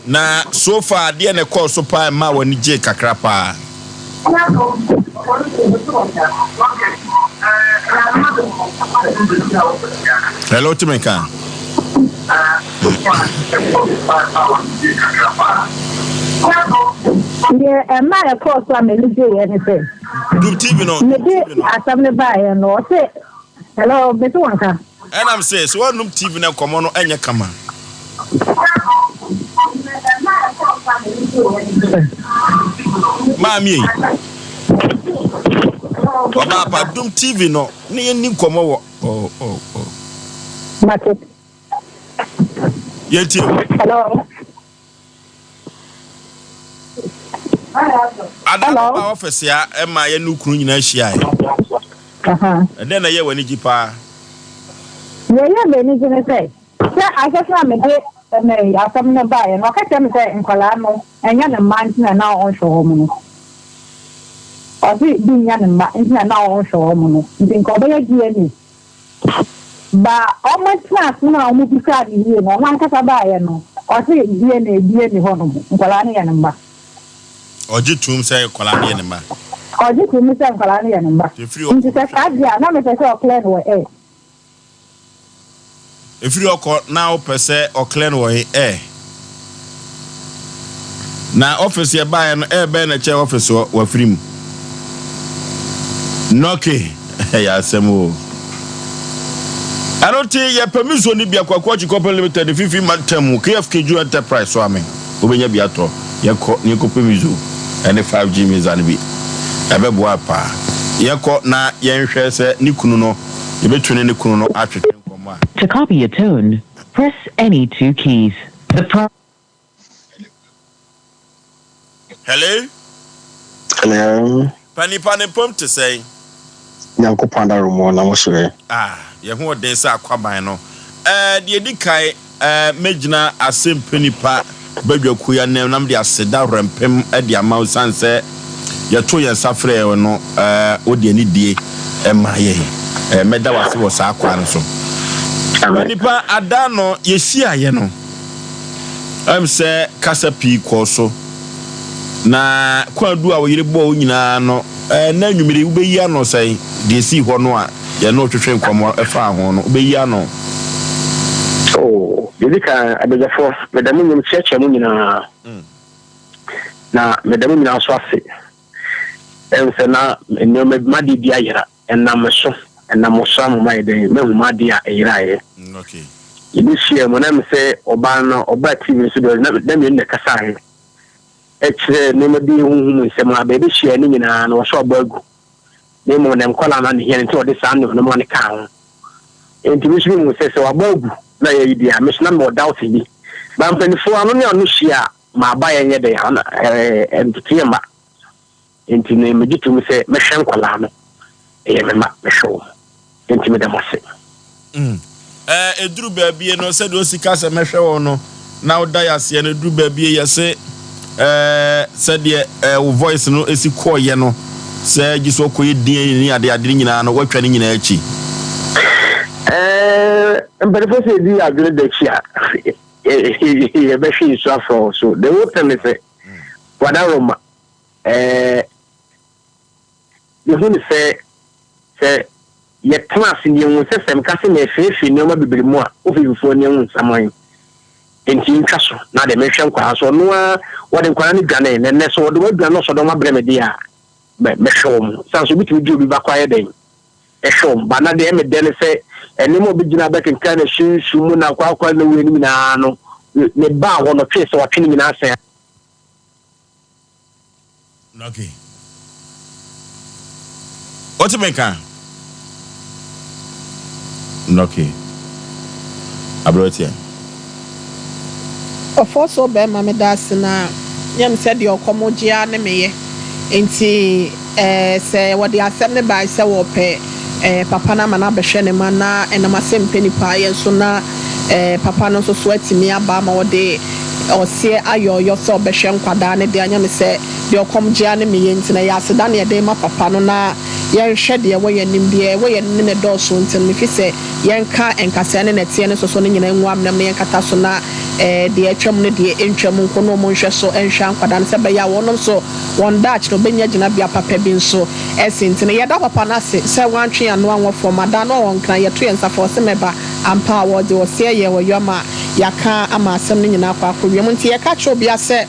Na so far dia ne call so pa ma wani je kakra pa. Hello Timeka. Yeah, and my call so me je anything. Do TV no. Asem ne buy no say. Hello, Mr. Wanka. And I'm saying so one TV na come on enya kama. Mami Papa Doom TV no ni komo wo Market. Yeti Hello. Hello office ya ema ye nukuru nyina hia and then ye wani gipa ye me ni jene say I just want me me asam ne buy no ka tell me say nkwala no enya ne man na na on show mu no obi bi nya ne ma na on show mu no ndin ko be ye ni ba o mo class na o mu bi ka di ye no wan ka sa buy no o se die ni ho no nkwala ne ya ne mba oji tum say nkwala ne ya ne mba oji tum say nkwala ne ya ne mba nti se ka dia na me say o clear no if you are now per se or clean way na office ya buy no be na chair office wa free mu noke ya asemo anoti ya permission ni bia kwa company limited 50 mantam KFK Enterprise so amen obenya biato yeko ni ko permission and 5G mizan bi ebebo apa yeko na yenhwe se ni kunu no yebetune ni kunu no atwetwe. To copy a tune, press any 2 keys. Hello? Hello. Pani pump to say. Nyanko panda rumo na mosure. Ye ho den sa kwaban no. De edikai mejina Asem Mpe Nipa badwaku ya nam de aseda rempem de amaw sanse ye to ye safre no odi ani die ma ye meda wase wo sa kwa no so. Nipa adano yesia ye no say kasapi koso na kwadu a woyire bo nyina no na nwumire ubeyi ano sai de si ho no a ye no twetwe nkomo efa ho no ubeyi ano yedika abejafo medamu nyum cheche mu nyina na medam mi na so afi se na no me madi dia yira na me so na mo so mo mai de me hu madi a yira ye okay ibi share mo na me se oba no oba TV so do na me ne kasa he eche no me di hu se mo abe bi share ni nyina na so Aboagu ne mo ne mkola na ne here nti odi sa no mo ne ka ho enti bi so mo se Aboagu na ye di a me so na mo doubt bi ba mpanifo ano ne anu hia ma ba ye nye de ana enti ma enti ne me gitu se me hwen kwala no e me ma me show enti me da mo se eduru baabie no se do sika se mehwe wo no na oda yase no eduru baabie yase se de wo voice no esi koye no se giso koye din ni ade nyina no watwa ni nyina achi but if you are good at chia e be shi so afro so the whole time say whatever you want to say ye class in you say sem ka se na fefe no ma bibiri mu a ofifo ne hu saman enti nkaso na de mehwe nkwa so no a wode nkwa ni dwane ne so wode wadwa no so do ma breme dia me show sanso bitu ju bi bakwa ye den e show ba na de me den se eni mo bi gina back kan na shinsu mu na kwa na we ni na no ne ba wo no twe so wa twini na ase okay otimeka okay abrotia ofoso be ma me das na yam said your komogia ne meye enti se what the Asem ne ba se wo pe papa na mana behwe ne ma na enama Asem Mpe Nipa ye so na papa no so atimi aba ma wo de Osei ayoyo so behwe nkwada ne de anyam se de okomogia ne meye enti na ya seda ne de ma papa no na yen hwede wo ye nim de wo ye ne do so enti me fi se yen ka enkasa ne netie ne so ne nyina nwa amnam ne yen kata so na de atwam ne de entwam nkono mo nhwe so enhwa nkwada ne se be ya wonom so won dach no benya gina bia papa bi nso esinti ne yeda papa na se wantwe ano anwo fo mada no won kan yeto yensa fo se meba ampa wo de Osei ye wo yoma yaka ama asem ne nyina akwa akowiem nti ye ka cho bia se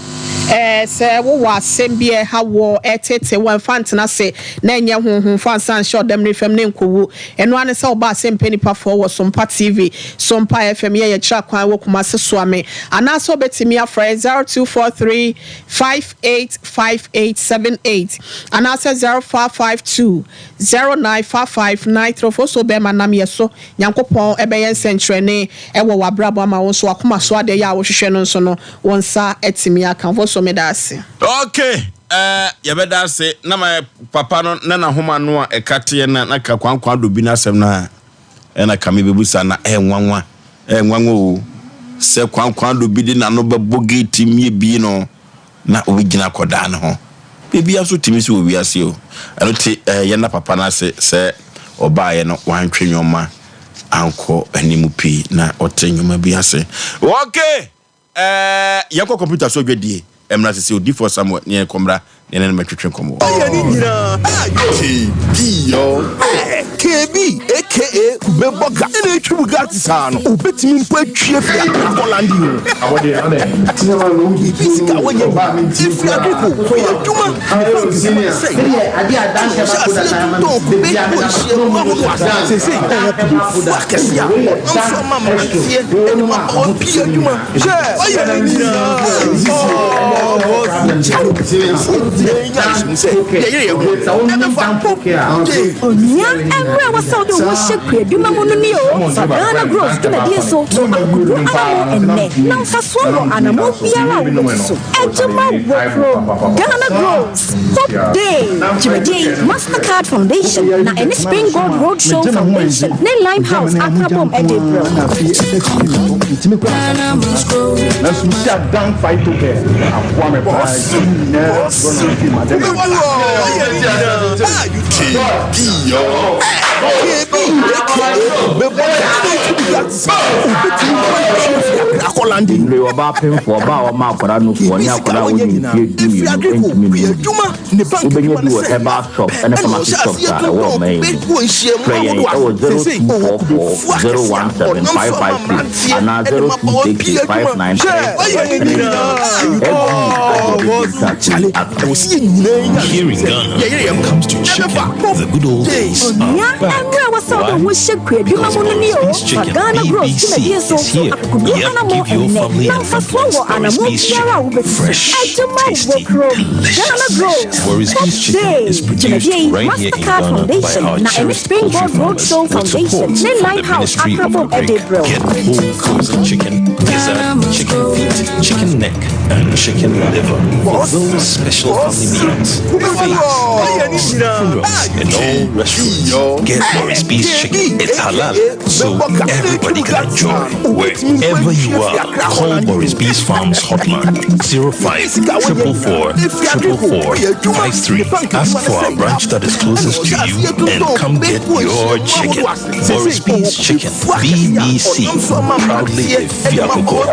wo wa Asem bi ha wo etete wo fantina se na enye honhon fansan show dem refem ne nkowu eno ane se oba Asem Mpe Nipa fo wo Sompa TV Sompa FM ye kira kwan wo kuma se so ame ana so betimi afra 0243 585878 ana se 0552 095593 so be manam ye so nyankopon ebe ye sentrene e wo wabrabo ama wo so akoma so ade ya wo hwehwe no so no wonsa etimi akan so me dase okay ya be dase na my papa no na homa no a ekate na ka kwankwa do bi na asem na na ka me bebusa na enwanwa o se kwankwa do bi di na no beboge timie bi no na obigina koda ne ho bebi aso timi se obi ase o eno ti ye na papa na se oba ye no wantwe nyoma anko animu pi na otenyoma bi ase okay yako computer so dwedie emra se odi for some ne komra ne ne metwetwe komo ayani nyina yo KB aka Beboga ene twu gati sa no obetimi mpo atwie fi Holland yo awode ane atinema no bisika woye ifi adiko aduma say ade adanse ba ko da na ma bebi ame se se fuakesia onso mama tie ene ma on pi aduma je ayani nyina Everywhere was so the worship Duma Munio, Ghana Gross, to the dear so to and now for swallow and a mobile so Ejuma Ghana Gross, Top Day, Jimmy Mastercard Foundation, and a Spring Gold Roadshow Foundation, Name Limehouse, Akabom, Edinburgh. Let's shut down fight together. Charlie, I was seeing here in Ghana. When it comes to chicken, the good old days are back. Why? Roast beef chicken BBC is here. You have to give your family and friends Morris Beef chicken. Fresh, tasty, delicious. Morris Beef chicken is produced right here in Ghana by our cherished poultry farmers with support from the Ministry of Agriculture. Get whole frozen chicken, gizzard, chicken feet, chicken neck, and chicken liver for those special family meals. Funerals and all restaurants. Get Morris Beef chicken. It's halal, so everybody can enjoy wherever you are. Call Morris Beef Farms hotline 05-444-444-53. Ask for our branch that is closest to you and come get your chicken. Morris Beef chicken. BBC. Proudly a Fiakoko.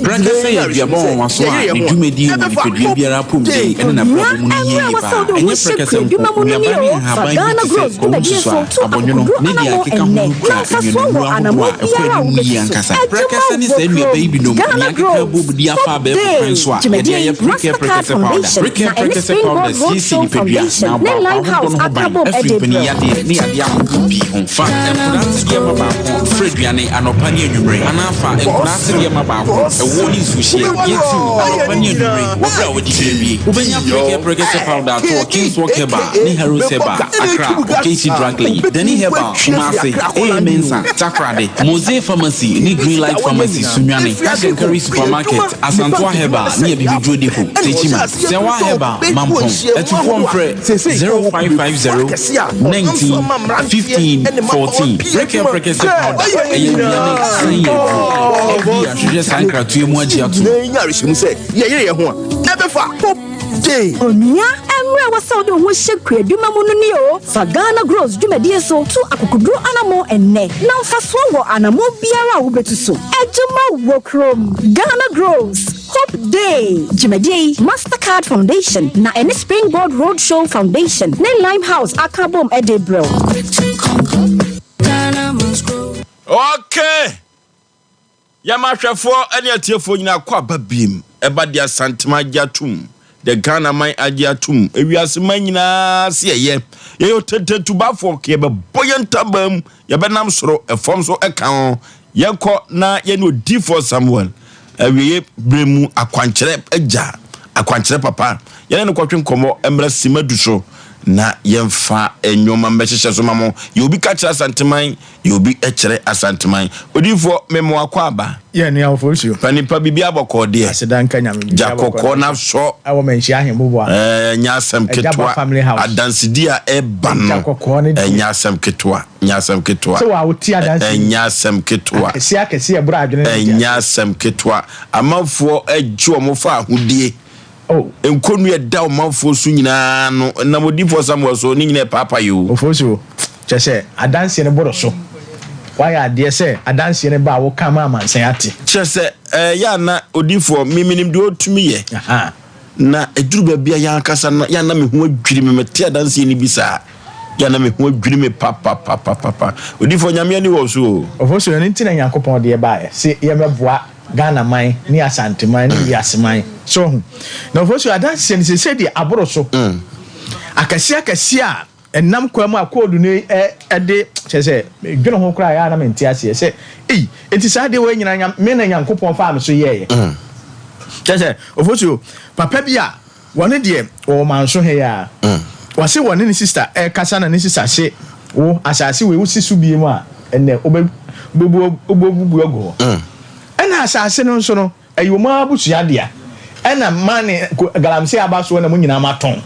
Breakfast ya biabon waso a edumedi wo fedua biara pom dey ene na problem ni yie ba enye prekese nko biabani haba yi fe ko so abonwono ne dia keka ho kra enyenu ahobwa ekwa ni yi ankasa prekese ni se nua baby no ni akeka bobu dia fa be friends a e dia ye prekese powder CC ni pedua na ba ho no ba efipeni ya de ni ade akobi ho fa emprance dia ma ba ho freduane anopa ni enwumre anafa emprance dia ma ba ho ewo ni sushi yetu anopani ndure wobra wodi bebi ubenya prekese powder to kings walkeba ni hero seba akra okesi drugly deni heba kumase mensa takrade Mose pharmacy ni green light pharmacy sunwane Garden Curry supermarket asantwa heba ni ebibijo depo techima sewa heba mampon etufom pre 0550 19 15 14 prekese powder eyebiane sanye ebi ahwehwe sankra tuemu agiatu Onia emre wasa ode ho hyekwa adwuma mu no ni o fa Ghana Grows dwumadie so tu akokuduro anamo enne na mfaso wo anamo biara wo betu so adwuma wo krom Ghana Grows Hope Day dwumadie Mastercard Foundation na ene Springboard Roadshow Foundation ne Limehouse akabom edebro. Okay, Yamashafo any atiefo nyina kwa babim eba dia santima jatum the Ghana man agiatum ewiase man nyina se ye yo tetetu bafo ke be boyentabam ye benam soro efom so eka yenko na ye no di for Samuel ewiye bremu akwankyere agya akwankyere papa ye ne kwatwe nkomo emra simadu so na yemfa enyoma mbehyehyɛ so mamo yobi ka kyerɛ asanteman yobi ekyerɛ asanteman odifo memo akwa aba ye ne Oforisuo panipa bibia bɔkɔ de asedanka nyame jakɔkɔ na so awo menhia ahembobo nya asɛm ketwa adansidi a eba no nya asɛm ketwa so wa woti adansi nya asɛm ketwa akese ebra adwene nya asɛm ketwa amafo agye omofa ahodie oh enkonu e da o manfo su nyina no na modi for Samuel so ni nyina papa yo Oforisuo chese adanse ne boro so why ade se adanse ne ba wo kama amansan ate chese ya na odifo miminim de otumi ye aha na eduru bia ya kasa na ya na me ho adwiri me mete adanse ni bisa ya na me ho adwiri me papa odifo nyame ani wo so Oforisuo ne ntina Yankopon de ba se ye meboa Ghana man ni asante man ni yaseman so na Oforisuo adanse ne se de aboro so akasi a enam kwamu akodu ne ede chese dwene ho kra ya na menti ase se enti sade we nyina me na Yankopon fa am so yeye chese Oforisuo papa bia wone de o manso he ya wase wone ne sister kasa na ne sister se wo asase we wo sisu bie mu a enne obubu ago ena asase no nso no ayoma abutua dia ena mane galamse abaso na munyina maton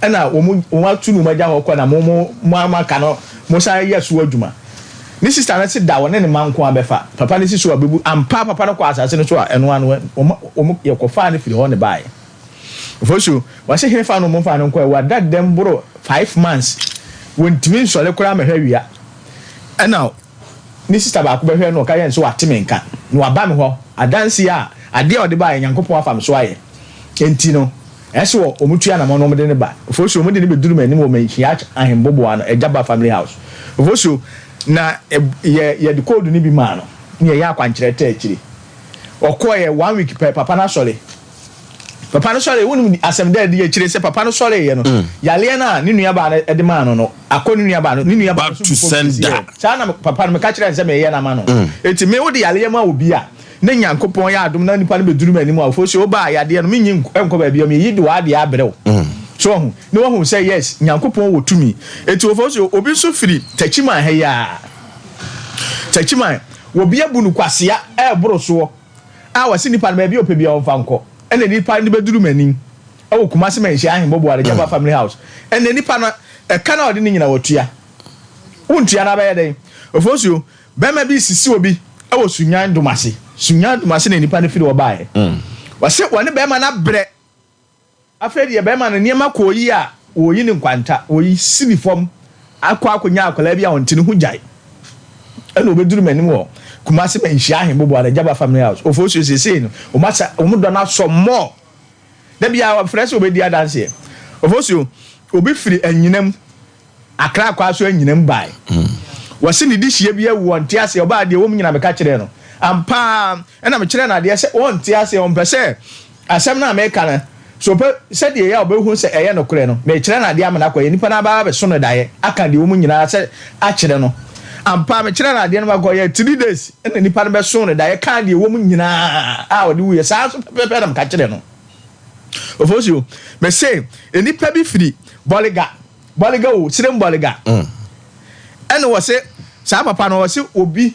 ena wo atu nu magya hokọ na mo amaka no mo sa yesu adwuma ni sister na se da wona ne manko abefa papa ne sisu abebu ampa papa no kwa asase no so a eno anu o ye kofa ne firi ho ne bae Oforisuo wase hene fa no mo fa no kwa wa dad dem bro 5 months won timi nsole kura ma hwawia ena ni sister ba ko be hwe no ka yen so atemenka no aba me ho adansi a ade o de ba Yankopon afam so aye enti no eso omutua na mo no de ne ba Oforisuo mo de ne be duru mani mo menhia ahembobo ano ejaba family house Oforisuo na ye de code ni bi ma no ne ya kwankyerɛ ta akiri okoye 1 week papa na sole wonu asem da di akire se papa no sole ye no yale na ne nua ba na de ma no akọ ne nua ba to send that sa na papa no me ka kire se me ye na ma no enti me wo de yale ma obi a ne nyankopon ya adom na nipa no beduru mani mu a fo se oba yade no me nyi enko ba bia me yi de wa de abrew so hu ne wo hu say yes nyankopon wo tumi enti wo fo se obi so firi tachima ha ya tachima wo bia bunu kwasea e boro so a wasi nipa no ba bia ope bia onfa nko ene nipa no beduru mani e wo kuma se man hia ahembo ale jaba family house ene nipa no e kana odi ni nyina wotua wontua na ba ye den ofo se be ma bi sisi obi e wo sunyan domase ne nipa no firi wo baaye wase wone be ma na bre afedi ye be ma no niema ko yi a oyi ni nkwanta oyi sini fom akonya akola bia ontini hu jai eno beduru mani wo kuma se man hia ahembo ale jaba family house ofo se no o masa o mu do na so more da bia wa fresh obedi adanse ofo se obi firi anyinam akra kwa so anyinam bai wase ni dihie bia wo ntiase oba de wo mu nyina meka kire no ampa ena me kire na de se wo ntiase o mpese asem na America na so pe se de ya obehu se eye no kure no me kire na de amana kwa nipa na ba be so no dae aka de wo mu nyina se a kire no ampa me kire na de no ba go ye 3 days ena nipa na be so no dae ka de wo mu nyina a wo de wo ye sa so pepe na meka kire no ofosio me say enipa bi firi boliga o sirem boliga ene wo se sa papa no wo se obi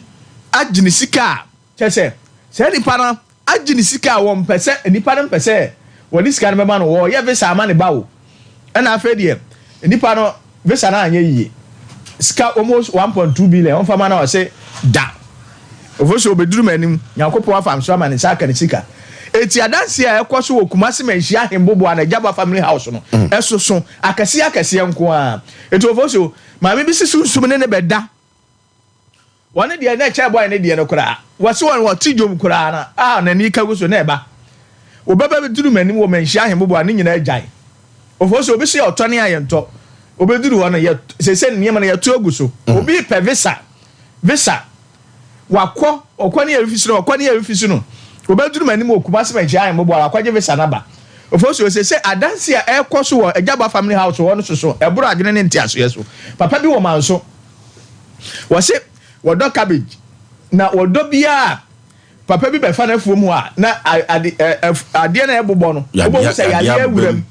agini sika chese se nipa na agini sika wo mpese nipa na mpese wo di sika na mema no wo ye visa ama ne bawo ena afa de nipa no visa na anya yiye sika almost 1.2 billion on fama na wo se da ofosio obeduru manim yakopo afam so ama ne saka ne sika eti adanse a ekoso wo kumase manhia hembobo na jaba family house no esoso akase nko a eti ofosio maame bi sisum ne beda wone de na che boy ne de no kura wase won wo tijom kura na na ni kaguso na eba obeba beduru manim wo manhia hembobo ne nyina agyan ofosio obi se otone ayento obeduru wo no ye sese ne yema na ye to aguso obi pe visa wakọ okwane ya refisi no obeduru manim okubase manhia hembobo akwaje visa na ba ofosio sese adanse a ekoso wo ajaba family house wo no soso eburu adwene ne ntiaso yeso papa bi wo manso wase wodo cabbage na wodo bia papa bi be fa na fuom a na ade na ebobo no obo se ya awuram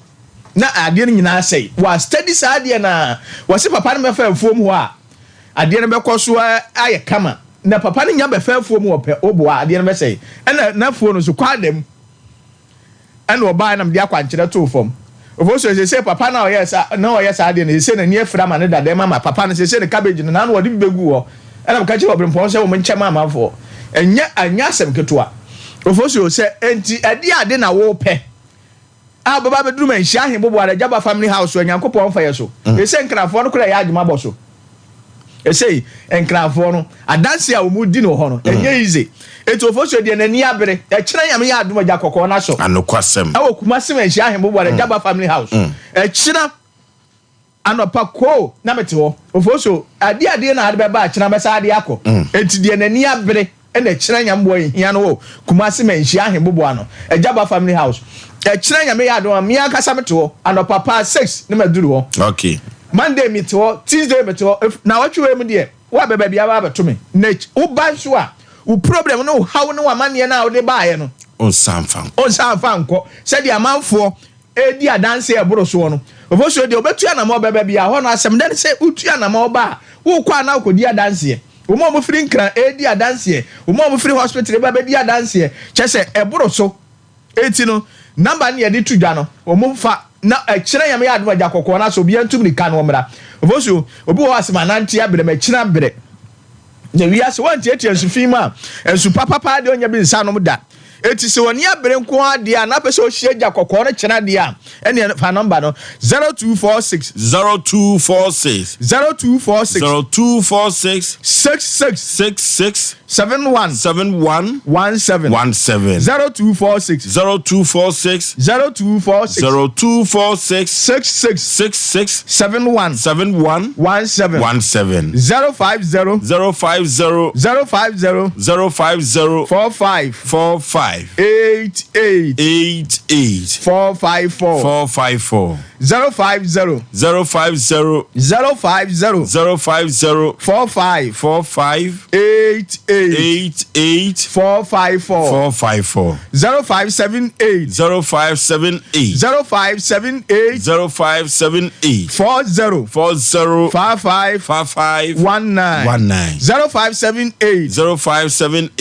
na ade nyina sei wa study sa ade na wase papa no be fa fuom ho a ade na be koso aye kama na papa no nya be fa fuom wo pe obo a ade na be sei na fuo no so kwadam ena oba na mde akwankyere to fom ofo se papa na oyesa ade na se na ni afra ma ne dada mama papa na se ne cabbage na na wode bibegu ho ena mka chi obrempon se wo menche mama afo anya asem ketoa ofo se enti ade na wo pe a baba beduru manhia ahembobo ala jaba family house onyankopon fa yeso ese nkrafo no kura ya adwuma boso ese nkrafo no adanse a wo mu di no ho no enye easy eto ofosio de nani abere e kire yam ya aduma ja kokko na so anokwasem awo kuma se manhia ahembobo ala jaba family house e kire anopa ko na mete ho ofosio ade na ade be ba kire be sa ade akọ enti de nani abere ene kire yam boy hia no wo kuma se manhia ahembobo ano e jaba family house e kire yam ya aduma mi aka sa mete ho anopa pa 6 na maduru ho okay Monday mete ho Tuesday mete ho na watwe mu de wa beba bia ba to me na wo ban so a wo problem no how no amane na wo de baaye no on sanfan nko se de amanfo edi adanse e boro so no ofo de obetua na mo beba bia ho no asem de se utua na mo ba wo kwa na ko di adanse wo mo free nkran edi adanse wo mo free hospital beba di adanse chese e boro so eti no number ne de tudwa no wo mo fa na kire yam ya aduma ja kokko na so bia ntum ni kan wo mra ofo obi wo asema nanti abere ma kire abere na wiase wanti eti ensu fima ensu papa de onya bi nsa no da eti se woni abere nko ade a na pese o hie gya kokko no kyena de a ene fa number no 0246 0246 0246 0246 66 71 17 0246 0246 66 71 17 050 45 88 454 050 45 88 454 0578 40 55 19 0578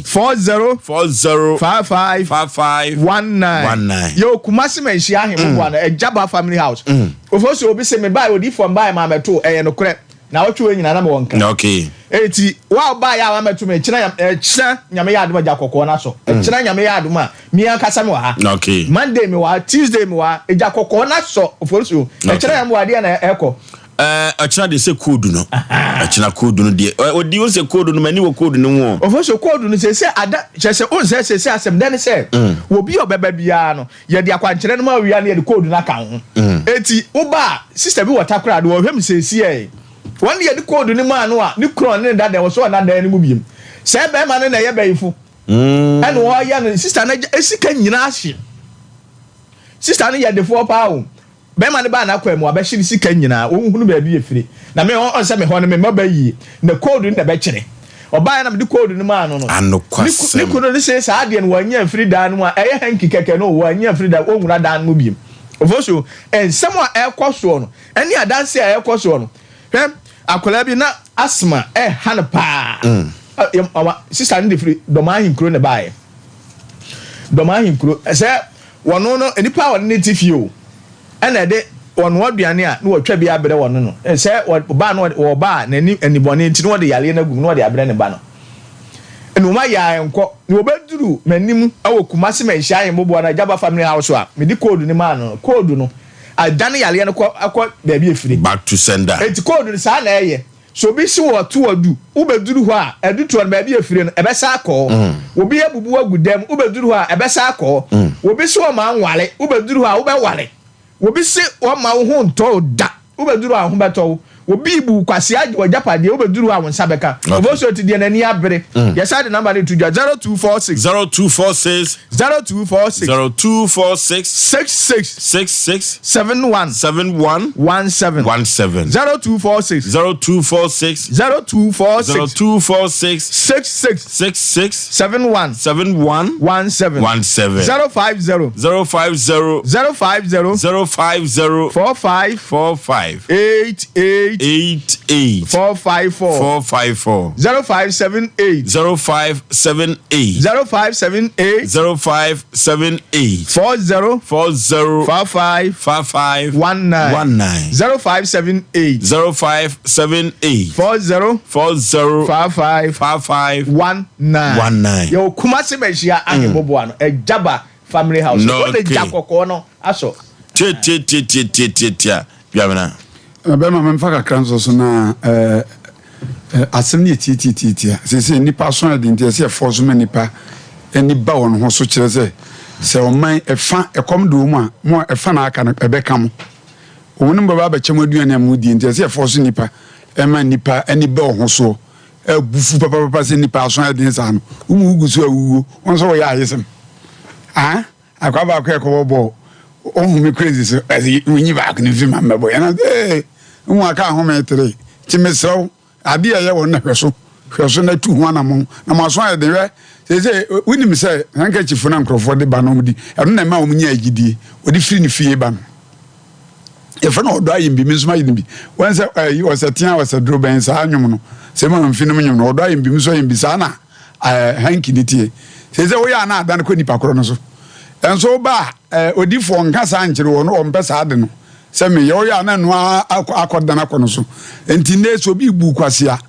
40 55 19 yo kumasi menshi ahemu bwana ejaba family house ofoso obi se me buy odi from buy ma meto no kre na otwe nyina na me wonka okay eti wa buy ya ma meto me kina nyame ya aduma jakokko na so kina nyame ya aduma mi ankasa me wa ha okay Monday me wa Tuesday me wa jakokko na so ofoso kina nyame wa de na eko achina de se code no achina code no de odi o se code no mani wo code no wo ofo code no se ada se on se asem den se obi obeba bia no ye de akwankyere no ma wia na ye de code na kan ho eti uba sister bi watakra de wo hwem se sie won ye de code no ma no a ni kron ne dada wo so na dan ni mu biem se be ma na ye bayifo ene wo ya no sister na esika nyina ahye sister no ye de fo pa o bema ne ba na kwam wa be hye sika nyina ohunu ba bi efire na me on se me ho ne me maba yi na code ne be kyere oba na me de code ne ma no no ni kuno ne se sa ade ne wanya afiri dan no a eye hanki keke no wanya afiri dan ohuna dan no biem ofoso ensem a ekoso no ene adanse a ekoso no hwem akola bi na asma han pa sister ne free do ma hin kro ne bae do ma hin kro se wono no enipa won ne tifio ena de wonu aduane a na wotwa bi abere wono no se ba no wo ba na ni anibone nti no de yale na gum no de abere ne ba no enu ma ya enko ni obeduru manim awokumase ma hia yen bobo na jaba family house a me di code ni ma no code no adane yale no akọ ba bi efire back to sender eti code sa na eye so bi si wo to adu ubeduru ho a edutu on ba bi efire no ebe sa akọ obi ebubu agudem ubeduru ho a ebe sa akọ obi si o ma nwale ubeduru ho a ube wale obi se o ma wo ho nto da ubeduru a ho beto obi ibu kwase age wajapade obeduru a wonsa beka oboso ti de nani abere yesa de number ni tuja 0246 66 71 17 0246 66 71 17 050 45 88 454 0578 40 55 19 0578 40 55 19 yo kumase mehia ahebobo ano ejaba family house o de jakokko no aso tia biamena bema memfa kakra nso so na asem ne tititia se nipa so adintia se force me nipa eni ba won ho so kire se o man efa ekom do mu a mo efa na aka no ebeka mo wonu baba ba chem aduane am di ntia se force nipa ema nipa eni ba ho so agufu papa se nipa so adin sa no umu gusu awuwo won so ya ayesem akwa ba kwa ekobo me crazy so when you back in film member boy and who aka home etre chimesrew ade ye won na hweso na tu ho anamo na maso aye de say wini me say hanka chifu na nkrofo de ba no mudi eno na ma wo nya agidie odi free ni fie ba no e fa na odo ayim bi mi so ayim bi wan say you was a tian was a dro ben sa anwum no say ma mfinu nyum no odo ayim bi mi so ayim bi sa na hanki ditie say wo ya na adan ko nipa koro no so enso ba odifo nkasa ankyere wo no ompesa ade no se me yo ya na no akodana kono so enti ne so bi bu kwase a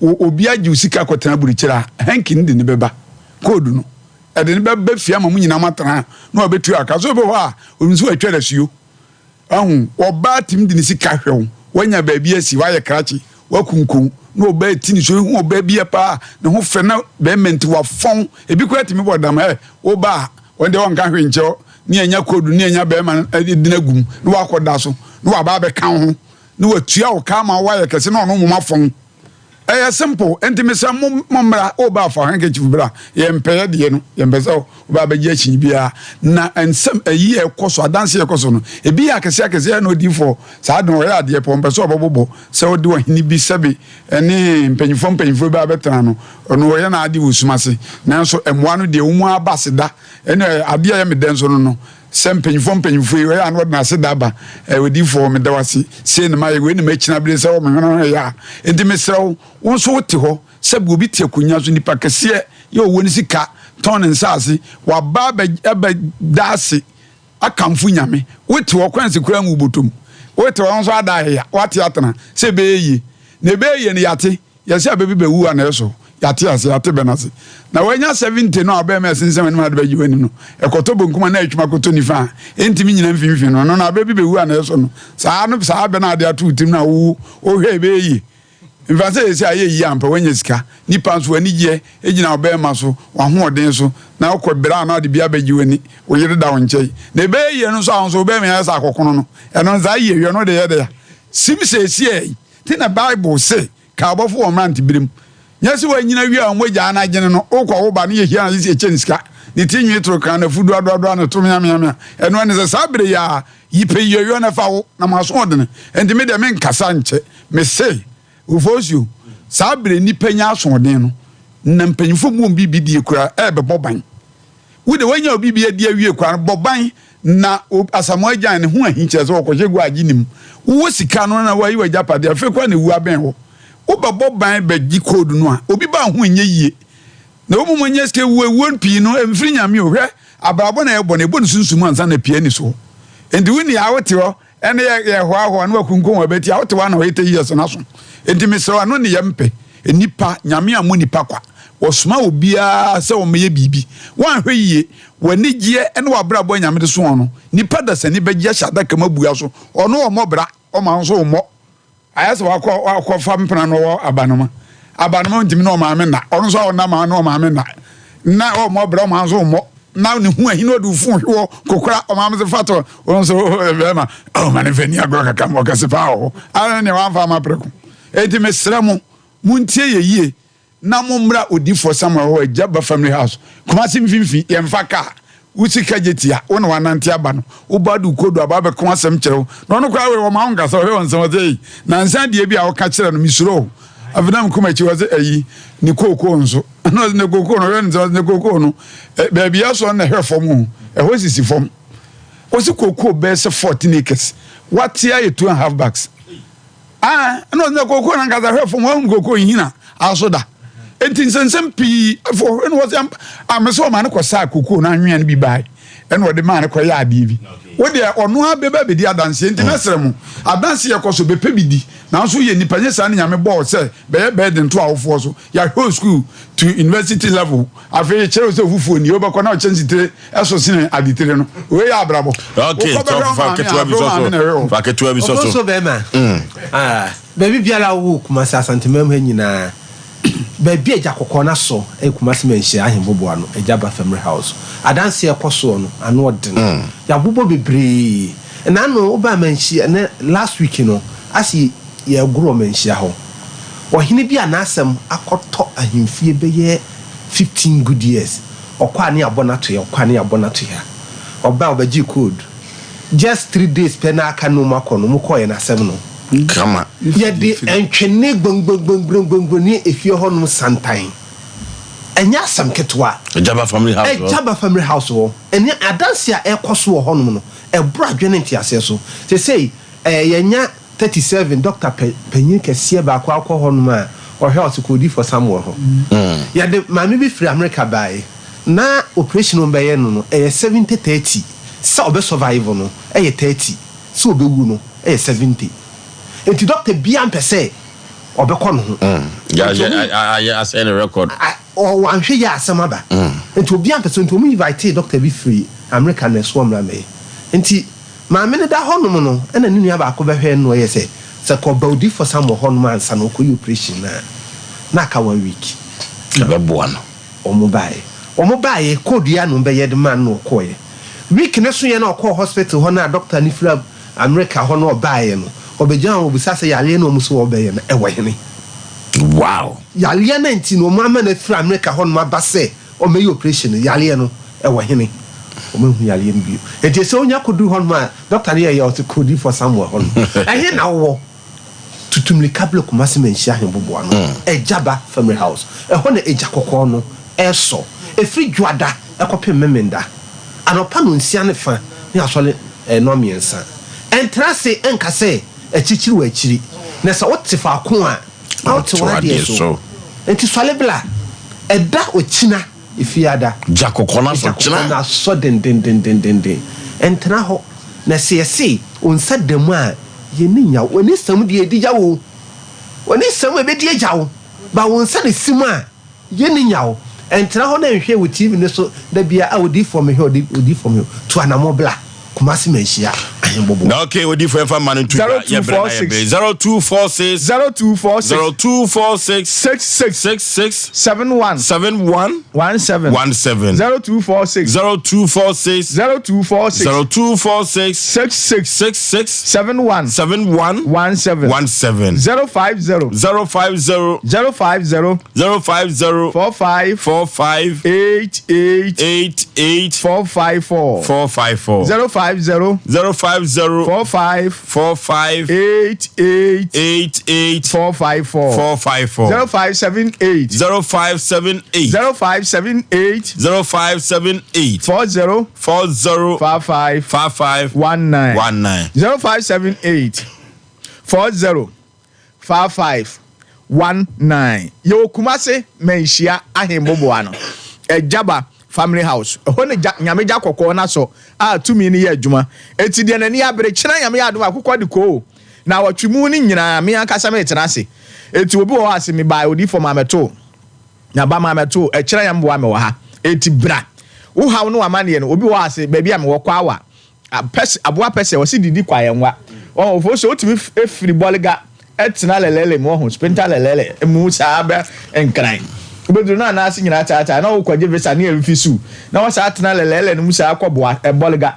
obi agye usika kwotena burichira hankin de ne beba code no e de ne beba fia ma munyina matana na obetu aka so be ho a onso atwara suo ahun oba tim de ne sika hwew wanya baabi asi waye krachi wakunkun no oba tini so hu oba bia pa ne ho fe na be menti wa fon ebi ko atimi bodam oba wonde won ka hwenche ni anya code ni anya be ma edina gum no wakoda so no aba be kan ho no watua wo ka ma waye kese na ono moma fon simple intimacy momra oba fa handkerchief bra yempe de no yempe so oba be gi achin bia na ensem ayi ekoso adanse ekoso no ebi akese na odi for sa don ya de pompe so obobobo se odi wahini bi sebe ene mpanyifo ba betana no ono ye na ade wosumase nanso emwa no de umu abaseda ene ade ya medenso no mpanyifo we ya no na seda ba odi for me dawasi se na maye we na machina bile se o me hono ya enti mesrew wonso wote ho se bu obi tie kunya so nipa kese ye owoni sika ton nsase wa ba ba dase akamfu nyame wote ho kwanse kura mu botom wote wonso ada ya wate atana se be yi na be yi ne yate yase abebi be wu ana eso yate ase yate benase na wanya 70 no abe me sensem ne ma de ba yiwani no ekoto bonkuma na atwuma koto nifa entimi nyina mfimfi no na abebi be wu ana eso no saa be na ade atu tim na wo hwe be yi mfase ese aye yi ampa wanya sika nipa nso ani gye ejina obema so wa hoɔden so na okɔbra na de bia bagiwani wo yere da wonkyɛ na ebe yi no so ahonso obema ya sa akokono no ɛno nza yi wi no de ye de ya sim se ese ti na bible say ka abofo o mant birim nyase wa nyina wi a mogya na agene no okɔ wo ba ne ye hia na se eche sika ni tinwi tro kan na fudu adodo na to mya ɛno ne se sabere ya yipe yeyo na fa wo na maso odene enti me de men kasa nkyɛ me say Oforisuo sabre ni panya asonden no na mpanyifo mu bibi die kura beboban wo de wanya obibi die awie kura boban na asamo agyan ne ho ahinche so okoje gu aginim wo sika no na wayi wajapade afi kwa ne wu aben ho wo beboban bagi code no a obi ba ho enye yie na wo mu nya ske wu pii no emfiri nyame ohwe abrabo na ebo na ebo ne sunsum ansa na pie ni so endi wo ni awote ho ene ye hoaho na wakunkon wabeti awote wa na oyete yeso na so enti mesro ano ne yempe enipa nyame amu nipa kwa osuma obia se o meye bibi wan hweye wani gie ene wabrabo nyame de so ono nipa da sani begia shada kama bua so ono o mobra o ma so o mo ayase wakọ fa mpena no abanoma ntimi no ma me na ono so ona ma no ma me na o mobra o ma so o mo na ne hu ahin odu fu hwo kokora o ma me fato ono so bema o ma ne veni agro kaka mo kase pa o ana ne wan fa ma preko enti mesramo muntie yeye na mommra odifo Samuel ho Ajaba family house kuma simfimfi yemfa ka usika jetia wona wanante aba no ubadu kodo aba ko asem kyerɛw no no kwa we wo ma onka so he won so dey na nsan de bi a wo ka kyerɛ no misuro avenam kuma chi waze ayi ni koko nso no ne koko no we ne koko no ba bia so na hwefom ho sisi fom osi koko be se 14 acres what here 2.5 bags no ne koko na ngaza hwefom ho koko hina asoda enti nsensem pi for en was ameso ma ne kwasa koko na anwea ne bi bai en wo de ma ne kwaya ade bi wo de ono abeba be di adanse enti na serem adanse ye koso be pe bi di na so ye nipa nye sa ne nyame bo se be den to awofo so ya whole school to university level afi chere so fufu ni obakọ na chance tire eso sine aditire no we ya abrabo okay so fa ketu abi so be ma baby biala wo kuma sa santimam ha nyina baby eja kokọ na so kuma se menhia ahembobo ano Ajaba family house adanse ekoso no ano odin ya bobo bebre na no oba menhia na last week no asi ya gro menhia ho ohine bi anasem akoto ahemfie beye 15 good years okwa ne abonato ya oba obagi code just 3 days pe na aka no makono mu koye na asem no kama ya de entwene gbongbongbongbongbon ni efie ho no santan enya asem ketwa Ajaba family house ho enya adanse a ekoso ho no ebro adwene ntiase so say yenya 37 Dr. Penyin kese ba kwa ho no ma o health kodi for Samuel ho ya de mami bi free America bai na operation on baye no 70-30 sa obe survive no 30 so obewu no 70 enti doctor bia mpese obekọ no ho I say the record o wanhwe ya asem aba enti obi ampeso enti o mu invite doctor bi free American na so amra me enti ma me ne da honom no na ne nua ba ko behwe no ye se ko baudi for some honom ansa no ko operation na ka 1 week be boa no omo bae code ya no be ye de man no ko ye week ne so ye na ko hospital ho na doctor ni fra America ho no bae no obejan obisa se yale no muso obaye na ewo hene wow yale na nti no mama na fra America ho no aba se o me operation yale no ewo hene o me hu yale no bio enti se onya kodu ho no ma doctor ne ye o to code for somewhere ho no ehe na wo tutumli kable kumase menhia hembobo ano ejaba family house eho na eja kokko no eso efri dwada ekope memenda anopa no nsia ne fa ne asole no miensa entrase enkase echichiri wa achiri na sa wotefa ko a wote wa de so enti sole bla eda ochina ifiada jakokona so china na so den entra ho na se onsa demu a ye ninya woni sam de edija wo woni sam e be de eja ba wonsa ne sim a ye ninya wo entra ho na nhwe wo TV ne so da bia a odi for me he odi for me to anamo bla kumasi menhia na okay odi for fa man to 0246 66 71 17 0246 66 71 17 050 45 88 454 050 45 88 454 0578 40 55 19 0578 40 55 19 yo kumase menhia ahembobo ano ejaba family house hone nyameja kokko na so a tumi ni ye adwuma eti de nani abere kina nyame adum akokko de ko na watwemu ni nyina me akasa me tenase eti obi wo ase me ba odi for mameto na ba mameto e kina nyambo ame wo ha eti bra wo hawo no amane no obi wo ase ba bia me wo kwa awa aboa pese wo si didi kwa yenwa o fo so otimi efiri boliga etina lelele mo ho spenta lelele mu sa ba enkran ubedru na ase nyina tata na wo kwaje visa na efisu na wo sa atena lelele no musa akọboa eboliga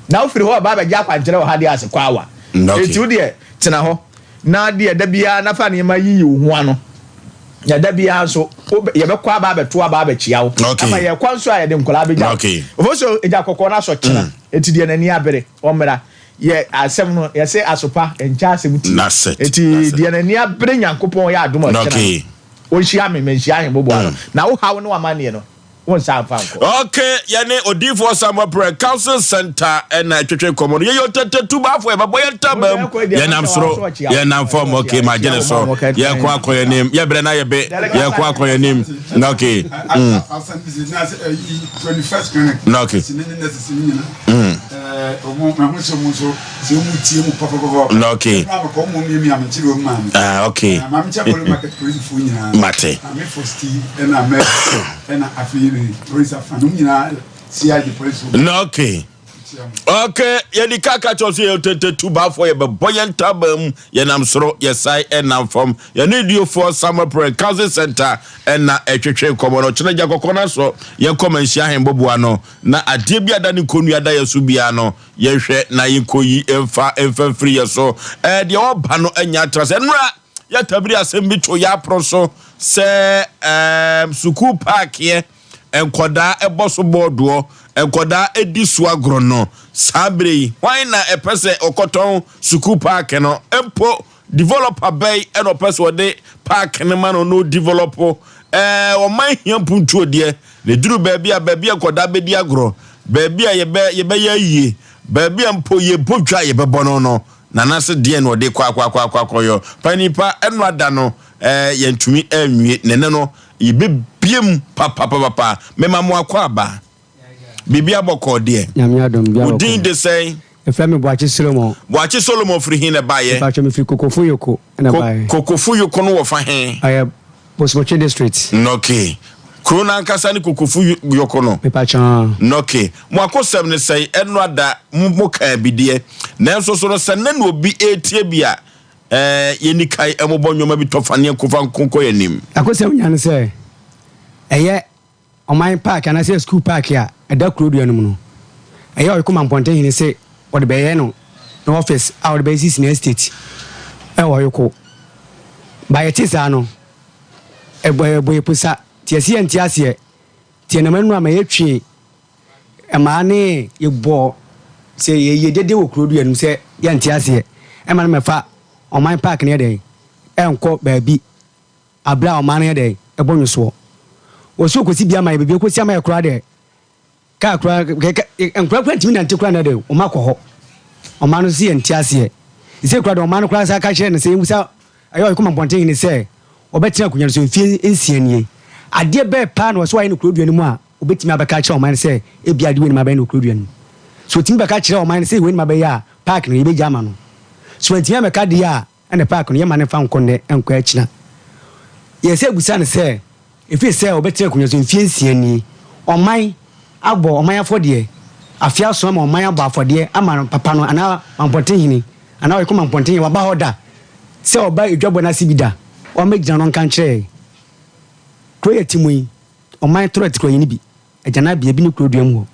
na wo firi ho ba ja kwankyere wo ha de ase kwa awa eti wo de tena ho na de da bia na fa ne ma yiyi wo ho ano ya da bia so ye be kwa ba beto ba ba chia wo ama ye kwa nso a ye de nkola be ja ofo so eja kokko na so kyena eti de nani abere omra ye asem no ye se asopa encha asemuti eti de nani abere nyankopon ya adom kyena onhia me menhia hembobo ano na wo hawo no amane no won sa fanko okay yane odifo Sompa council center na twetwe komo ye yotete tubafo e baboye tabam ye nam soro ye nam form okay ma gene so ye kwa akoye nim ye bre na ye be ye kwa akoye nim okay okay okay okay mate no okay ye di kaka choso ye tete tuba for ye boyen tabam ye nam soro ye sai enam from ye need you for Sompa council center na etwetwe komo no chene jakokona so ye komanhia hembobo ano na ade bia da ne konu ada ye so bia no ye hwe na ye koyi emfa free ye so de oba no anya trase nra ya tabiri asem bi to ya proso se suku park ye enkoda eboso bodo enkoda edisu agro no sabre why na epese okoton suku park no empo developer bay eno pese de park ne man no develop o man hiam puntuo de ne duru baabi enkoda be di agro baabi a ye be ye baabi ampo ye bodwa ye be bono no nanase de no de kwa yo panipa eno ada no yentumi anwie nene no yebebiem papa mema mo akwa ba bibia boko de nyame adom bia udin de say Efremi Boachi Solomon free hin na baye. Pacho me free Kokofu Yoko na baye. Kokofu Yoko no wo fa hen. Aya Bosmoche district. Okay. Krona nkasa ni Kokofu Yoko no. Pacho. Okay. Mo akosem ne sei eno ada mo kan bidie. Na nso so no se na no obi etie bia yeni kai emobɔ nwoma bi tofane kofa nkonko yanim. Akosem nya ne se eye Oman park and I say school park here at that crew do no. Eye come and ponte hin say what be no office our basis in estate. E wo yoko. Ba ye tisa no. E boy pusa tiasi entiase tie na manu ama yetwe e ma ne ye bo say ye dede wo crew do anum say ye entiase e ma me fa Oman park ne dey e nko ba bi abla Oman ne dey e bonyo so oso kosi bia ma bebe kosi ama ekura de ka akura enkura ntimi na ntekura na de o makɔ o ma no si entiase ise kura de o ma no kura sa ka kire ne se musa ayo ko mabonten ni se obetina akunya so mfie ensianie ade be pa na so ayi no kurodua mu a obetimi abeka kire o ma se e bia de we ni ma be no kurodua ni so timi beka kire o ma se we ni ma be ya park no yebe jama no so ntimi ameka de ya ene park no ye ma ne fa nkonde enko akina ye se busa ne se if you say obetia kunyo so mfiensia ni oman agbo oman afodie afia so ma oman agbo afodie ama papa no ana mamponten hini ana we ko mamponten wa ba hoda se oba edwabo na sibida o megina no kan kire ko yetimu oman trot ko yini bi agana bia bi ni krodua mu ho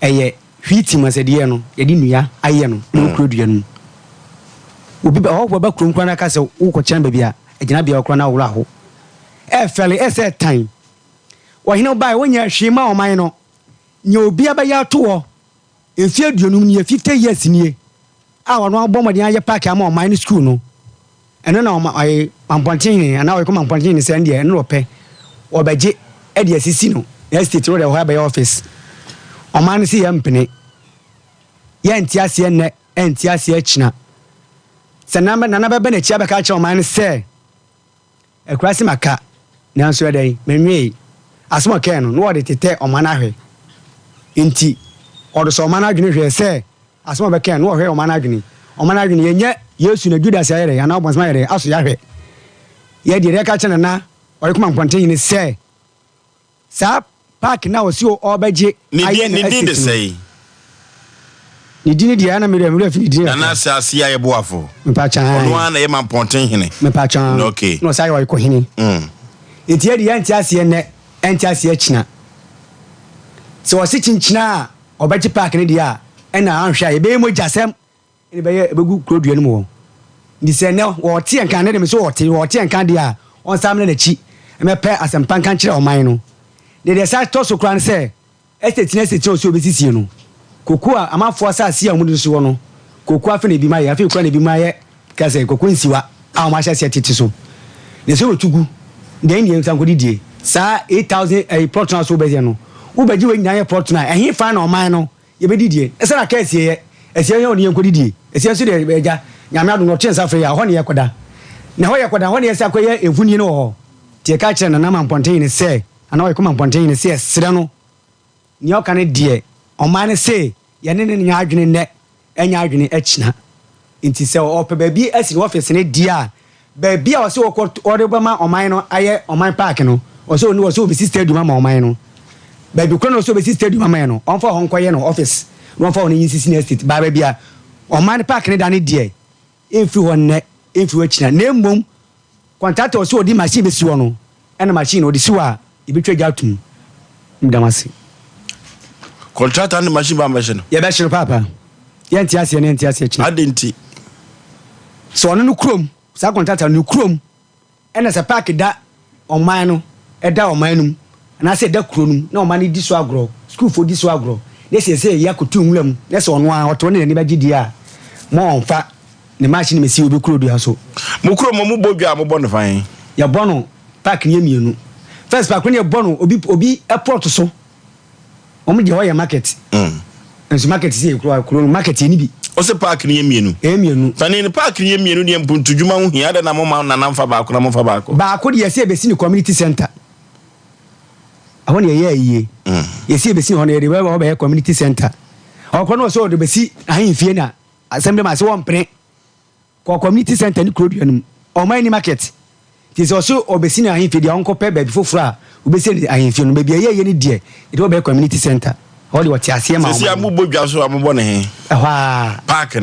eye hwiti masede no ye di nua aye no no krodua no obi ba ho ba krom kwana ka se wo ko kyan ba bia agana bia okro na wura ho fele ese time wo hino bai wonya hwima oman no nya obi abaya to wo efie aduonum ne 50 years nie a wono abomodin aye park ama oman ni school no eno na oman mampontin ana wo ko mampontin ni se ndie eno ope obaje e de asisi no estate road ho abaya office oman si yampene ya ntiase ne ntiase akina sanamba nana bebe na chia beka cha oman se ekrasi maka na nso edai menwe asoma ken no wo de tete omana hwe nti odo so omana adwene hwe se asoma be ken no wo hwe omana adwene yenye Yesu na Judas ayere ya na obonsma ayere aso ya hwe ye de reka chene na ori kuma mponten ni se sa park na osi obaje aye ni din sei ni din dia na mere fi din na sa asia ye boafo mpacha ono ana ye mamponten hene mpacha okay no sai wo ko hini etie de yanti ase ne enti ase akina so wasi chinchina obaji park ne dia ena anhwa ye be mo jasem ene be ye begu krodua ne mo ndi se ne wo tie nkan ne de me so wo tie nkan dia on sam ne na chi me pe Asem Mpe nkan kire oman no de sa to so kran se estate ne estate o so obesisi no kokua amafo asase a mudu so no kokua fe ne bi maye afi kura ne bi maye ka se kokua nsiwa a ma hya se tete so ne so otugu de ndi ensan ko didie sa 8000 plot na so be no wo baji we nyan plot na ehin fa na oman no ye be didie ese na ka esie ye oni enko didie esie so de beja nyame ado no chensa fe ya ho ne yekoda na ho yekoda ho ne yesa koye evuni no ho tie ka kire na mamponten ne se ana we ko mamponten ne se sere no ni oka ne die oman se ye ne nya adwene ne enya adwene akina nti se ope ba bi asi office ne dia ba bia o se ore ba ma oman no aye oman park no o se oni o se obi stadium ma oman no ba bi krono o se obi stadium ma no on fa hon koye no office no fa on yin sisi estate ba bia oman park ne da ne die enfi won ne enfi akina na mmom contractor o se odi machine be si wo no ena machine odi siwa ibetwa gatum ndamasi contractor and machine ba machine ye be shiro papa ye entiase ne entiase akina adenti so ono no krom sa contractor no krom ena se park da oman no eda oman num na se da kro num na oman di so agro school for di so agro ne se ya kotu nwulam ne se ono a oto ne ba gidi a mo onfa ne machine me si obi kro du ha so mo kro mo bodwa mo bono fan ya bono park ne mienu first park ne bono obi airport so omo je ho ya market nso market si kro market ni bi o se park ne mienu fane ne park ne mienu ne mpuntudwuma hu hia da na mo ma na namfa ba ko na mo fa ba ko de yesi be si ni community center ahon ye ye ye si be si ho ne de ba community center okɔ no so de besi ahemfie na assembly ma se won pene ko community center ni kroduanum o man ni market ti so so obesi na ahemfie dia onko pe ba bi foforo a obesi ahemfie no ba bi ye ni de e do be community center all the what ase ma sisi amubodwa so amubɔ ne he ɛhɔ park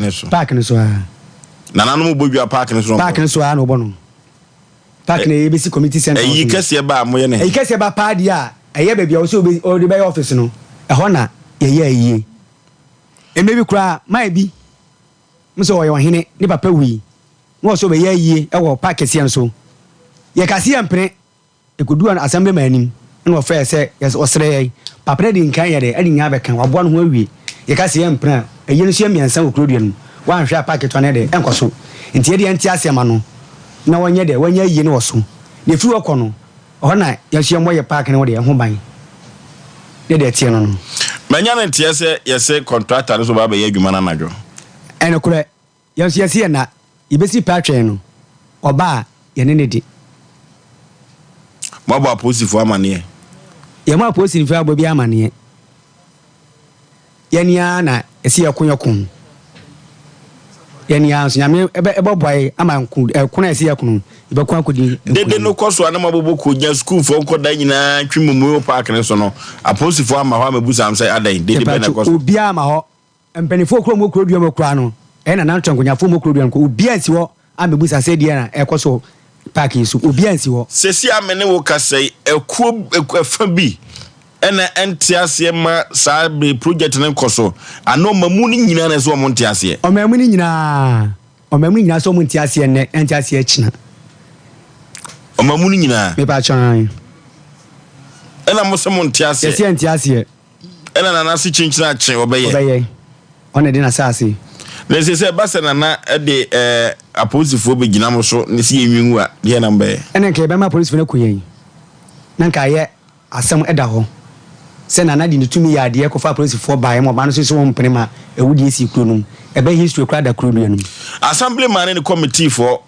ne so na nanu mubodwa park ne so na obɔ no park na ebesi community center eyi kɛse ba amoye ne eyi kɛse ba pa dia ɛyɛ ba bia o so o de be office no ɛhɔ na ye ayie emebi kura mai bi mso wo hene ni papa wi no so be ye ayie ɛwɔ park kɛse so ye kase empre ekodu an assembly manim na wo fa sɛ osre papa de nkan ye de adi nya be kan wabo no ho awie ye kase empre ɛyɛ no so miensa wo kroduan wan hwɛ park to ne de enkoso ntie de ntie asema no na wonye de wonye ayie ne wo so ne fi wo kɔ no ɔhɔ na ye hye mo ye park ne wo de ho ban de tie no manya ne tie se yese contractor no so ba ye adwuma na nadwo ene kure yese na ibesi patwen no oba ye ne di mo ba positive amane ye mo positive abo bi amane ye nia na esi yakun ye nia so nyame ebe boy amanku kuna esi yakun ibe kwa kodi dede no koso ana mabobo ko nya school fo ko da nyina twimumuo park ne so no aposifo ama ho amabusa am say adan dede be na koso obi ama ho empanifo kro mo kro duam kra no e na nan twankonyafo mo kro duam ko obi ansi ho amabusa say de na e koso park yi so obi ansi ho sesi amene wo kasai ekuo fa bi ena entiase ma sa be project ne koso ano mamu ni nyina na so mo ntiase o mamu ni nyina so mo ntiase ne entiase akina o mamu ni nyina me pa chan ena mo so mo ntiase yes entiase ena na nasi chinchina ache obeye ona de na sase le se basa na de aposifo be gina mo so ne si enwinwu a de na mbe ena ke be ma police ne koyen na nka ye asem eda ho se na di ntumi ya de ko fa police fo bae mo ba no so won pene ma ewudi esi kuro num ebe history kra da kuro num assembly man ne committee for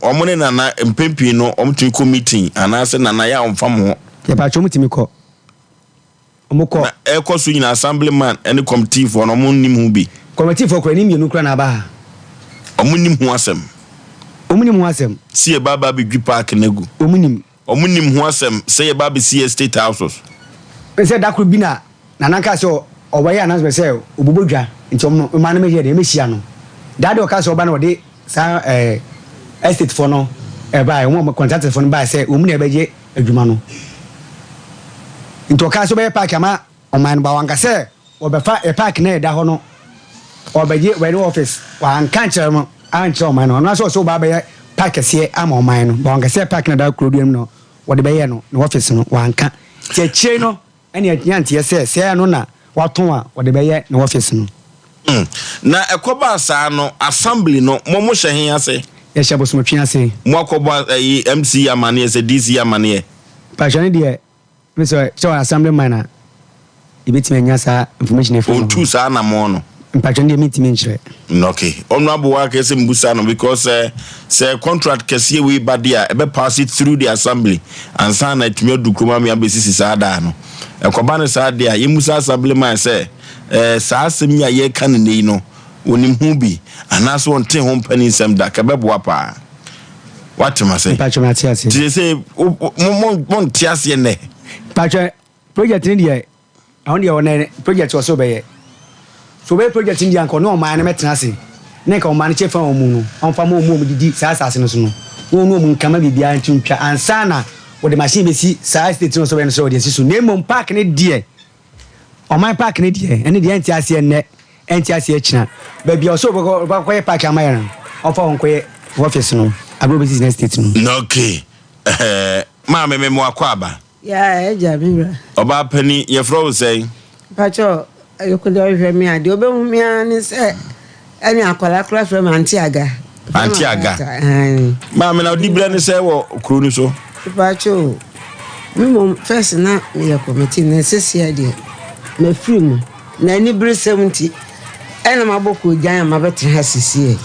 omone na mpempi no omtu committee anase na ya omfam ho ye ba chomu timi ko omukọ ekoso nyina assemblyman any committee for no munnim hu bi committee for kra ni mienu kra na ba omunnim hu asem sie baba bi dwi park nagu omunnim hu asem say baba see state houses say dakru bi na nanka so obaye announcement say obobodwa nti ma na meje de mehia no dade o ka so oba na ode sa estate for no e ba e contractor for no ba say omu na ebeje adwuma no nto ka so be park ama o man ba wanka say obefa e park na e da ho no obeje we no office wa nkan chere mo an chere o man no na so ba be park se ama o man no ba wanka say park na da kroduam no wode be ye no no office no wa nka che no ene yantie se no na waton a wode be ye no office no na ekoba asa no assembly no mo hye ase ye hye boso twe ase mo akoba MC amane se DC amane pa jani de me so assembly man na ibeti menya sa information e on tu sa na mo no pa jani de mitimi nchire okay onu abuwa ke se mbusa no because say contract kese we badia e be pass it through the assembly and san na tumi odukuma me abesisi sa da no ekoba ne sa dia ye musa assembly man say sa asem ya ye kan nei no onim hu bi anaso onte ho pani nsem da ka beboa pa watema say patcho atiase ti say mon tiase ne patcho project ni dia ahon dia wona project so be ye so be project ni anko no man na metena se ne ka o man chefa o mu no on fa mo didi sa asase no so no wonu mu nkama bibia ntwa ansana wo de machine be si sa state no so be no so de si so ne mom park ne die o man park ne die ene die entiase ne entiase akina ba bia so ba ko park amayan on fa on ko office no agro business state no okay ma me mo akwaba ya eja bibra oba pani ye fro say pacho ayokudo hwe mi ade obehu mi ani se ani akwala kra from antiaga ma me na odibra ni say wo kru ni so pacho mi mo first na me committee na sesia de na free mu na ni bre 70 ena maboko jan ma betre ha sesie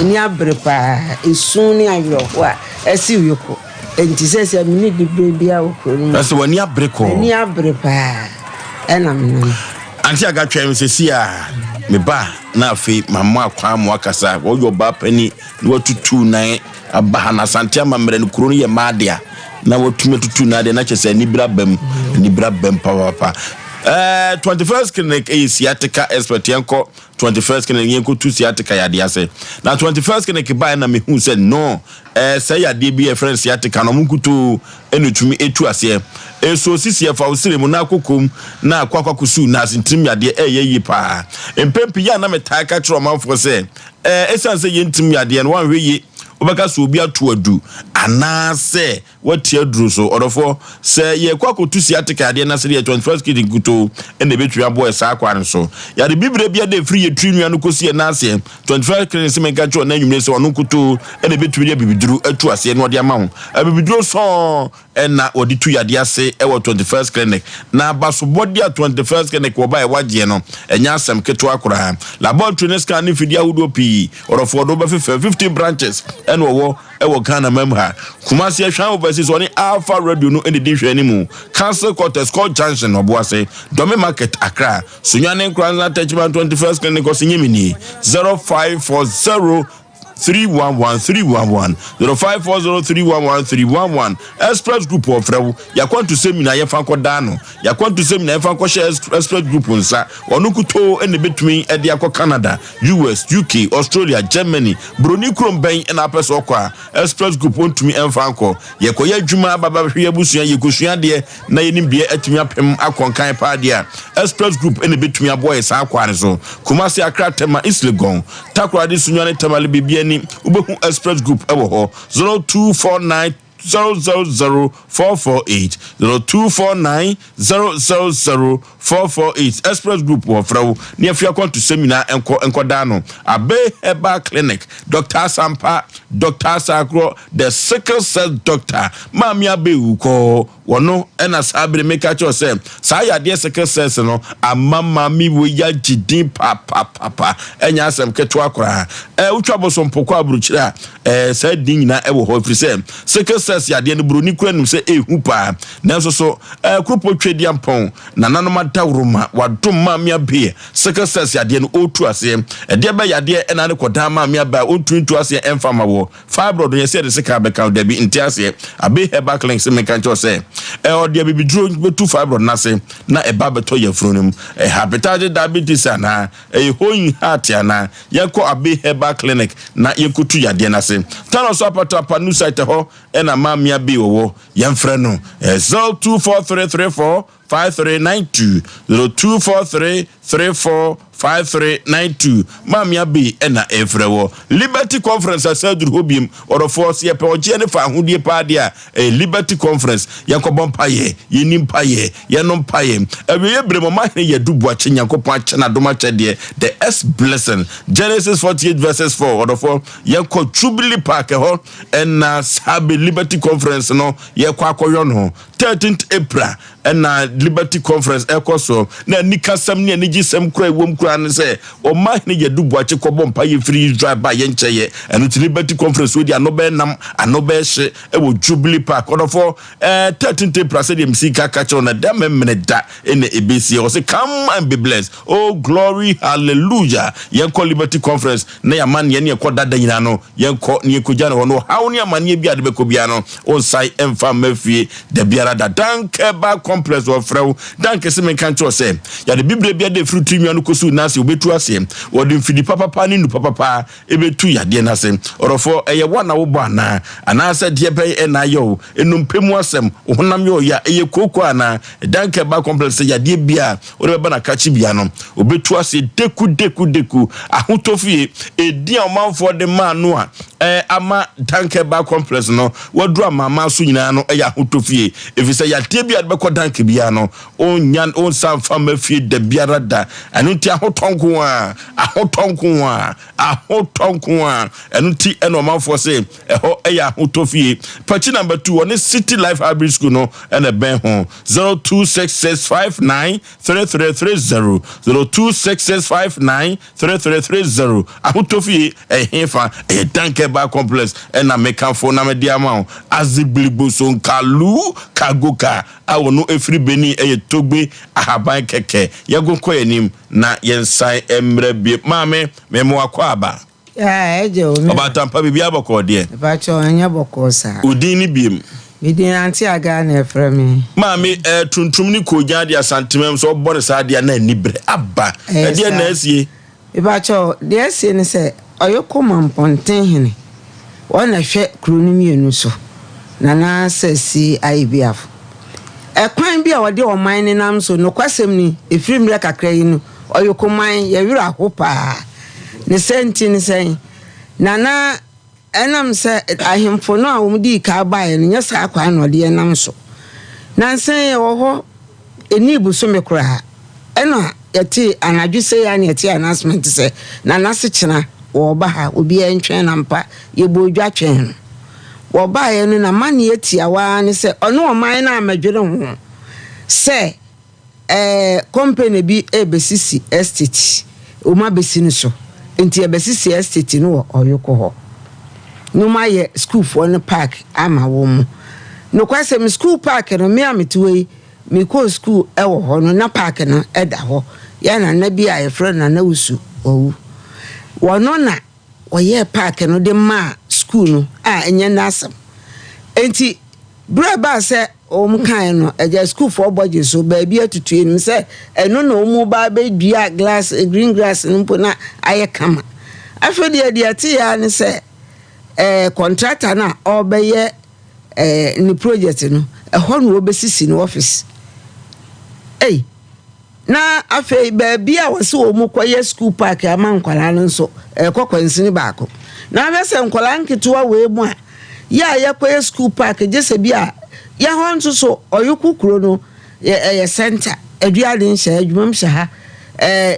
ni abre pa esun ni ayro wa esi wieko enti sesia mi ni dibre bia okoro ase wani abre ko ni abre pa ena mi anti aga twem sesia me ba na afi mamma akwa mo akasa wo yo ba pani na watutu nan abaha na santia mamre no kuro no ye maadea na watume tutu na de na chese ni bra bam papa 21st clinic is sciatica expert yanko 21st clinic yanko tu sciatica yade ase na 21st clinic ba na me hu say no say yade bi e friend sciatica no munkutu enutumi etu ase so sisi fa usire mu na kokom na akwakusu na sintim yade yeyi pa empempi ya na metaka tro manfo say esan say yentim yade no wan hweyi obaka so obi atu adu ana se wati aduru so odofo se ye kwakotu siatika ade na se 21st kid guto ene betwi abo esa akwan so ya de bibre bia de free yetri nua no kosi na se 21st kid se menka cho na nwumre se onu kuto ene betwi bia bibiduru atu ase no de ama ho bibiduru so ena oditu yade ase e wo 21st clinic na baso body 21st clinic wo ba e wagye no enya asem keto akora laboratory ne scan ni fidia hudo pi odofo do ba 50 branches and wo Ghana memha Kumasi ahwan overseas oni Alpha Radio no eni din hwani mu Council Quarters Court Junction oboase Dome Market Accra Sunyane Nkranza Attachment 21st Clinic Osinyemini 0540 311 0540311311 Express Group of Frew yakwantu seminar yefanko dano yakwantu seminar yefanko share Express Group nsa onukuto ene between ede akọ Canada US UK Australia Germany Broni Kromben na apeso kwa Express Group ontumi enfanko yekoye adwuma baba hwe abusua yekosua de na yenibie atumi apem akonkan pa de Express Group ene between aboye sa akwa ne so Kumasi Accra Tema Islegon Takwa de sunyane Temale bibia Ubehu Express Group ewo ho 0249 000-448 0249-000-448 Express Group wo frawo ne afia kwanto seminar enko dano Abe Herbal Clinic Dr. Sompa Dr. Sakro the sickle cell doctor Mami Abe uko wono ena sabre make cho say sa ya de sickle cells no amama mi wo ya gidin papa enya asem keto akora utwa bosom poko aburuchira sa din nyina ewo ho firi say sickle cells ya de no broni kura nim say ehu pa nanso so kropo twedi ampon na nanoma dawroma wadom mami abe sickle cells ya de no otu ase de ba ya de ena ne koda mami aba otu ase emfama wo fibroid ye say de sika be ka de bi ntiase Abe Herbal Clinic se make cho say odia bibi dro betu fibroid na se na eba beto ya frunim hepatitis diabetes ana hoin heart ana yeko Abe Herbal Clinic na yekutu ya de na se tano so apata panu site ho na mamia bi wo yemfre no 024334 5392 0243345392 Mamia B ena efrewo Liberty Conference asadru hobiem orofo ye pe oje ne fa ahudie pa dia Liberty Conference yakobon paye yenim paye yenom paye awiye bremo mahne ye dubu ache nyankopon ache na doma chede the S blessing Genesis 48:4 orofo yakọ Jubilee Park ho ena sabe Liberty Conference no yakọ akoyo no 13th April ena Liberty Conference ekoso na nikasam ne nigisem kura wom kura ne se o mahne ye dubu ache kobon paye free drive by ye ncheye eno Liberty Conference we dia no be nam anobe hye ewo Jubilee Park orofo 13th April say dem sika kacho na dem meneda ene ebesi o say come and be blessed oh glory hallelujah yenko Liberty Conference na ya man ye ne kodada nyina no yenko ne kujana wono hawo ne amane bi ade bekobia no on sai emfa mafie de biara da danke ba complex of frew danke se men kancho say ya de bibre bia de fruit nwa no kosu na se obetu ase wo de mfidi papa ni nu papa ebetu ya de na se orofo eye wana wo bo ana se de be na yo enumpemu asem honam yo ya eye koko ana danke ba complex ya de bia o de be na kachi bia no obetu ase deku ahotofie edi amanfo de manu a ama danke ba complex no wadu amama so nyina no eya ahotofie efise ya de bia be ko danke bia no onyan on sanfa mafie de biara da anuti ahotonko a anuti eno amanfo se eho eya ahotofie pachi number 2 on City Life Hybrid School no ene ben ho 0266593330 0266593330 ahotofie ehefa danke ba complex ena mekanfo na media ma aziblibo so nkalu kagoka awono efri beni din togbe ahaban keke yago ko yanim na yensan emre bi maame memo akwa aba eje o mi obatampa bibia aboko de ba cho anya boko sa udin ni biem midin anti aga na efremi maame tuntum ni koja de asantemem so bone sa de na anibre aba de na asie ba cho de asie ni se oyoko mamponten hene wona hwe kronu mienu so nana sesi IBF ekwan bi a wode oman ne nam so no kwasem ni efrimre kakra yi no oyoko man ye wira hopa ne senti ne sen nana enam se ahemfo no a wumdi ka bae no nyesa akwa no de nam so nansen ye wo ho eni buso mekura ena yati anadwu se ya ne yati announcement se nana se chena wo ba ha obi entwen nampa ye bodwa twen wo ba ye no na mane yatia wa ne se ono oman na amadwere ho se company bi ebesisi estate o ma besini so enti ebesisi estate no oyoko ho no ma ye school for no park ama wo mu no kwase me school park no me ametuwe me ko school e wo ho no na park no eda ho ya na bi a ye friend na usu owu wono na oye park no de ma school no a enye nasam enti braba se kan no eja school for budget so ba bi atutu nim se eno na omu ba be dua glass green grass npo na aye kama afede de ati ya ne se contractor na obeye ni project no ho no obesisi no office na afei ba bi a wose omu koye school park amankwala no so kokwansini baako na be se nkwala nketewa we mu a ya koye school park jese bi a ya honso so oyukukuro no ye center aduade nhyɛ adwumam hyɛ ha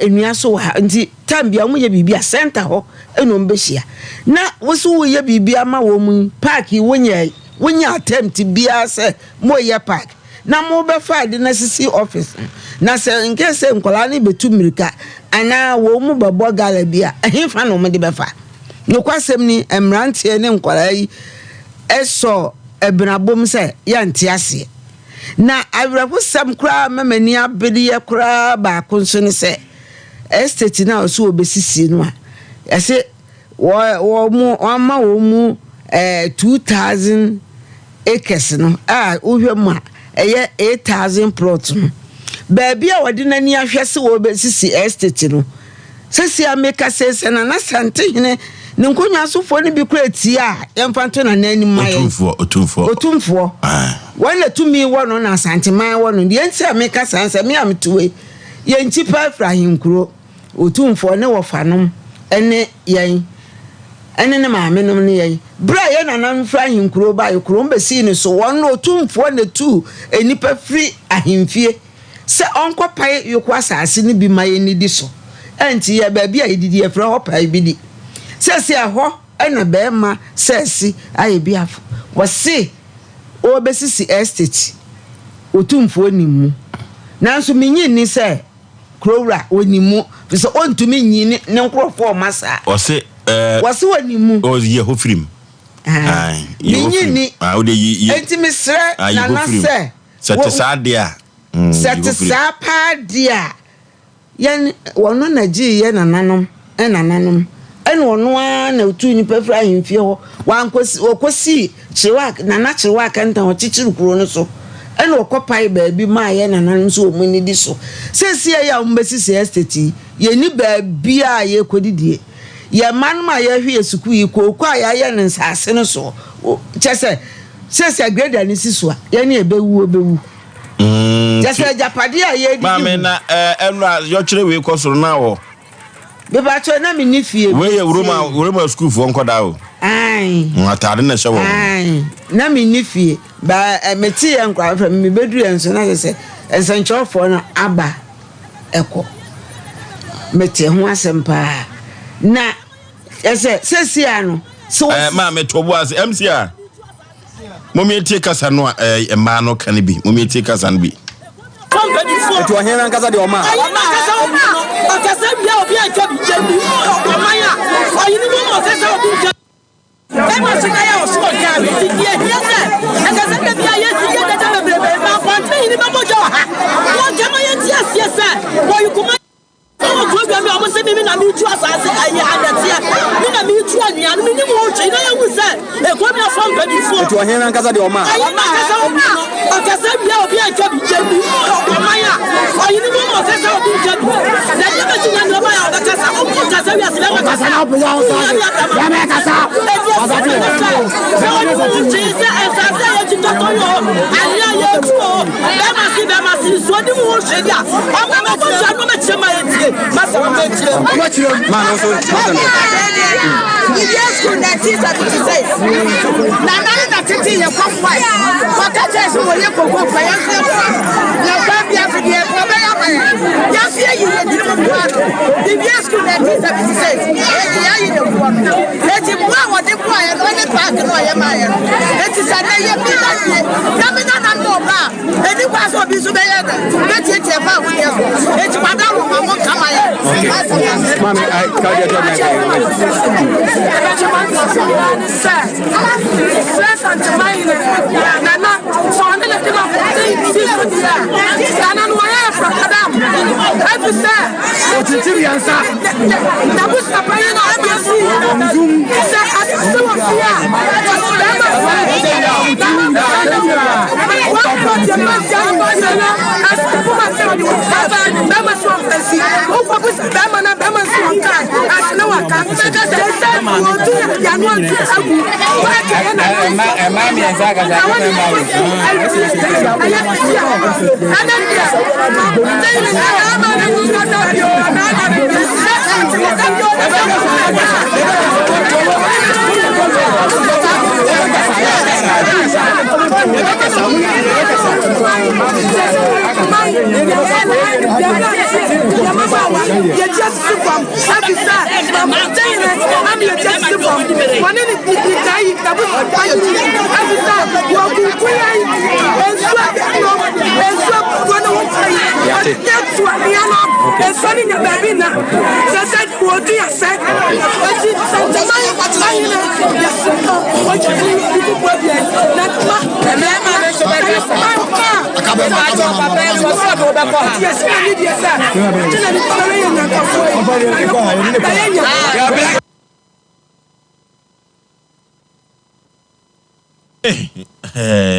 enua so ha nti tambia mu ye bibia center ho eno mbehia na woso wo ye bibia ma wo mu park wonya attempt bia se mo ye park na mo be fa de na sisi office na se nke se nkola ne betu mirika ana wo mu babo gala bia ehfa no mo de be fa no kwasem ni emrantie ne nkola yi eso ebenabom se ya ntiase na awrako sam kra mamani abedi ye kra ba konso ne se estate na so obesisi no a ese wo mu ama wo mu 2000 acres no uhwemu a eye 8000 plots no baby a wode nani ahwese wo obesisi estate no sesi ameka sese na sante hene ne nkonya sofo ne bi kura tia yemfanto na nani mai otumfo wala tumi wono na santeman wono de nti ameka sanse me amtuwe ye nti pa Ibrahim kuro otumfo ne wofanom ene yen ene ne maame nom ne yen bra ye nanan Ibrahim kuro ba ye kuro mbesi ne so wono otumfo ne tu enipa free ahemfie se onko pai yokwa asase ne bi maye ni di so enti ye ba bi a yedidi ye fra ho pai bi di sesi aho ena be ma sesi aye bi afo wose obesisi estate otumfo nimu nanso menyi ni se krowra onimu so ontumi nyi ne nkrofo masa wose onimu o ye ho firim menyi ni ode yi enti misre na na se satisade satisapa dia yen wono na ji ye nananom enananom eno ono a na otu ni pefra ahemfie ho wankosi okosi chiwak na chiwak anta ho chichiru kuro no so eno okopai baabi ma ye nananom so omuni di so sesi ya mbesisi estate ye ni baabi a ye kodidie ye man ma ye hwe suku yi kokwa ya ye nsase no so chese sesi grader ni siso a ye ni ebewu jese japade a ye di ma me na enra yo kire we kosoro na wo be ba cho na me ni fie we ye uroma school for nkoda o atade na hye wo na me ni fie ba meti ye nkwa fra me beduru enso na se ensanchofo na aba eko meti ho asempa na ese sesi ano so ma me tobo as MC a momi tie kasa no ma no kan bi momi tie kasa no bi etu ahena nkasa de oma akasa bia obi aja bi jebi omaya oyini mo akasa obi jebi ema sika ya oso ja bi ti die hiese akasa bia ye ti ye da bebrebe ma kwante yini ma bojo ha na mi tu asase ayi adatia mi na mi tu anua mi ni mo twi na yewu se e ko mi afam badifo to he na nkasa de oma akasa bia obi aka bi jebi omaya ayi ni mo mo kasa obi jebi na je be ti na ba ya kasa o ko kasa wi asile ba kasa na buya o sa ya me kasa asati se o ni mo twi se asase ye ti to yo aya ye tu o be ma si so di mo se dia o ma mo ko ja no me chema ye tie ma se mo me tie man also yes ko na ti sa ti say na titi ye ko fa ko ka je so mo ye ko fa ya se na ba bia fi ye ko be ya ba ya fi ye ye di mo ba di yes ko na ti sa ti say e ti ya ye de ko e ti mo wa de ko ya no ne park no ye ma ye e ti sa na ye bi na ye na mi na no ba e di kwa so bi so be ye be ti ti fa wo ye e ti kwa da wo ma mo kama ye mami I ka je to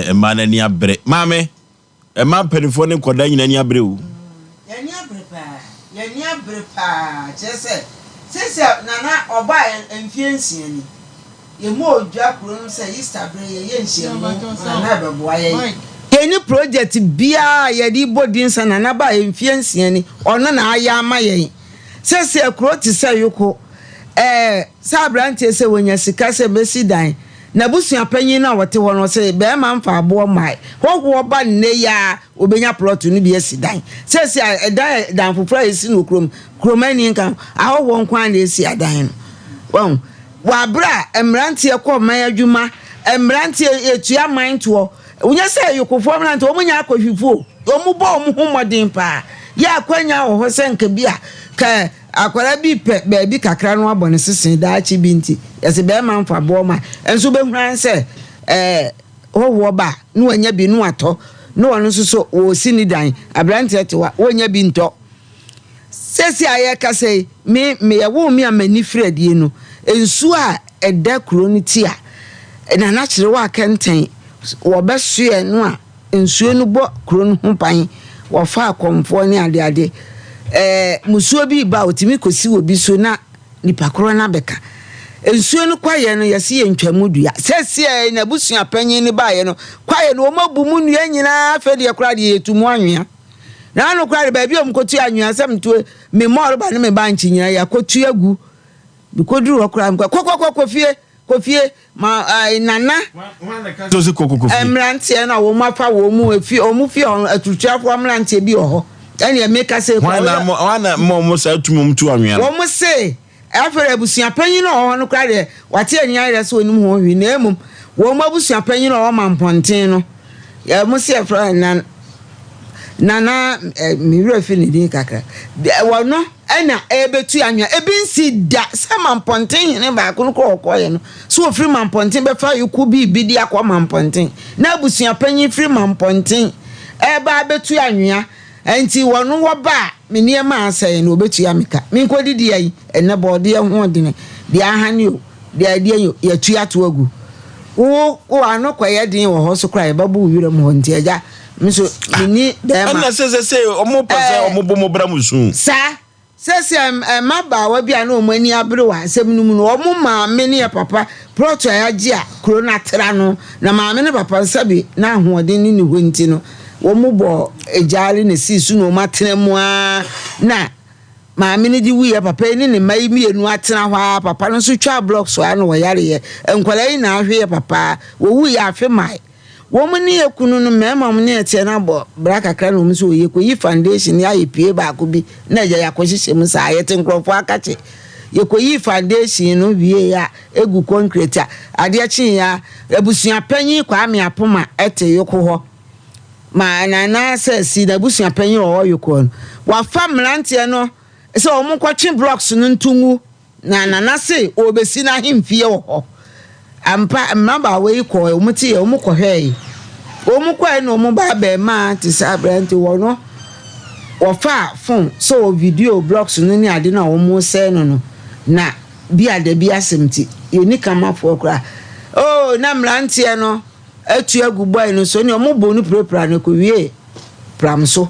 Emana ni abre mame ema penifo ne koda nyina ni abre o yani abre pa chese sese nana oba emfiensia ni ye mo odwa kuro se Easter bre ye enhia mo na beboa ye yeni project bia ye di bodinsa nana ba emfiensia ni ono na aya ama ye sese kuro ti se yoko sabrante se wonya sika se besi dan na busua panyin na wote wono se be ma mfa abo mai hoho ba nne ya obenya plot no bi asidan sese dan fufura esi no kromani nkan ahowo nkwan na esi adan no won wa bra emrante ekọ man adwuma emrante etua man to unya se yokofo emrante omunya akohwifo omubo omuhomodin pa ya kwanya wo ho se nka bia ka akwara bi pe baabi kakra no abone sesen daachi binti yesi be ma mfa bo ma enso be hwan se wo ba no wanya bi no ato no wono so wo sini dan abrante tewa wonya bi nto sesi aye ka sei me ye wo mi amani fredie no ensu a eda kuro ni ti a na na kire wa kenten wo be sue no a ensu no bo kuro no ho pan wo fa akomfo ni ade musuo bi ba otimi kosi obi so na nipa koro na beka ensuo no kwaye no yesi ye ntwamudua sesi na busua panyin ni ba ye no kwaye no omabu mu nua nyina afede ye kora de etumu anwea na no kora de ba bi omkotu anwea samto me mor ba ne me ba nchi nyina ya kotu agu bikoduru okora mkwa kofie ma nana so se kokokofie emrantie na wo mafa wo mu efi omu atutuafo emrantie bi oho ene emeka se wana mo sa tumum tu anwea wo mo se afere abusia panyin no ho no kra de wate anya ire so onim ho hwi na emum wo mo abusia panyin no ho mamponten no ya mo se afre nana mi refi ni din kakra wo no ena ebetu anwea ebinsi da se mamponten ne ba ko ko ye no so ofri mamponten be fa yiku bi di akwa mamponten na abusia panyin fri mamponten ba betu anwea enti wono wo ba me niema asɛe no obetu ya meka me nkodidi yi enne bode ho de de ahane o de ade yo yatu ato agu wo ano kwaye den wo ho so kra babu wira mo nti agya mso mini dem na se omo pese omo bomo bra musu sa sesi maba wa bia na omani abere wa asem num no omo maame ne papa proto ya gi a krona tra no na maame ne papa nsabi na ahoden ni ho nti no wo mu bo ejare na sisu no matena mu a na maame ne di wiye papa ni ne mai mienu atena hwa papa no so twa blocks wa no wo yare ye enkwala yi na ahwe papa wo wu ya afi mai wo mu ne ekunu no mema mu ne ete na bo bra kakra no mu so ye ko yi foundation ya yepie ba ko bi na ja yakohihye mu sa ayete nkrofo akache ye ko yi foundation no wie ya egu concrete a ade achi ya abusua panyi kwa ame apoma ete yoko ho ma na si na abusua panyi o yoko no wa famlantie no se o mu kwatwe blocks no ntungu na se obesi na himfie ho ampa mmaba we ko o muti o mu ko hwei o mu kwa no mu ba be ma ti sa brand wo no wo fa phone so video blocks no ni ade na o mu se no na bia de bia semti yeni kama fo kra oh na mrantie no atu aguboy no so ni o mu bo ni prepare no ko wie pram so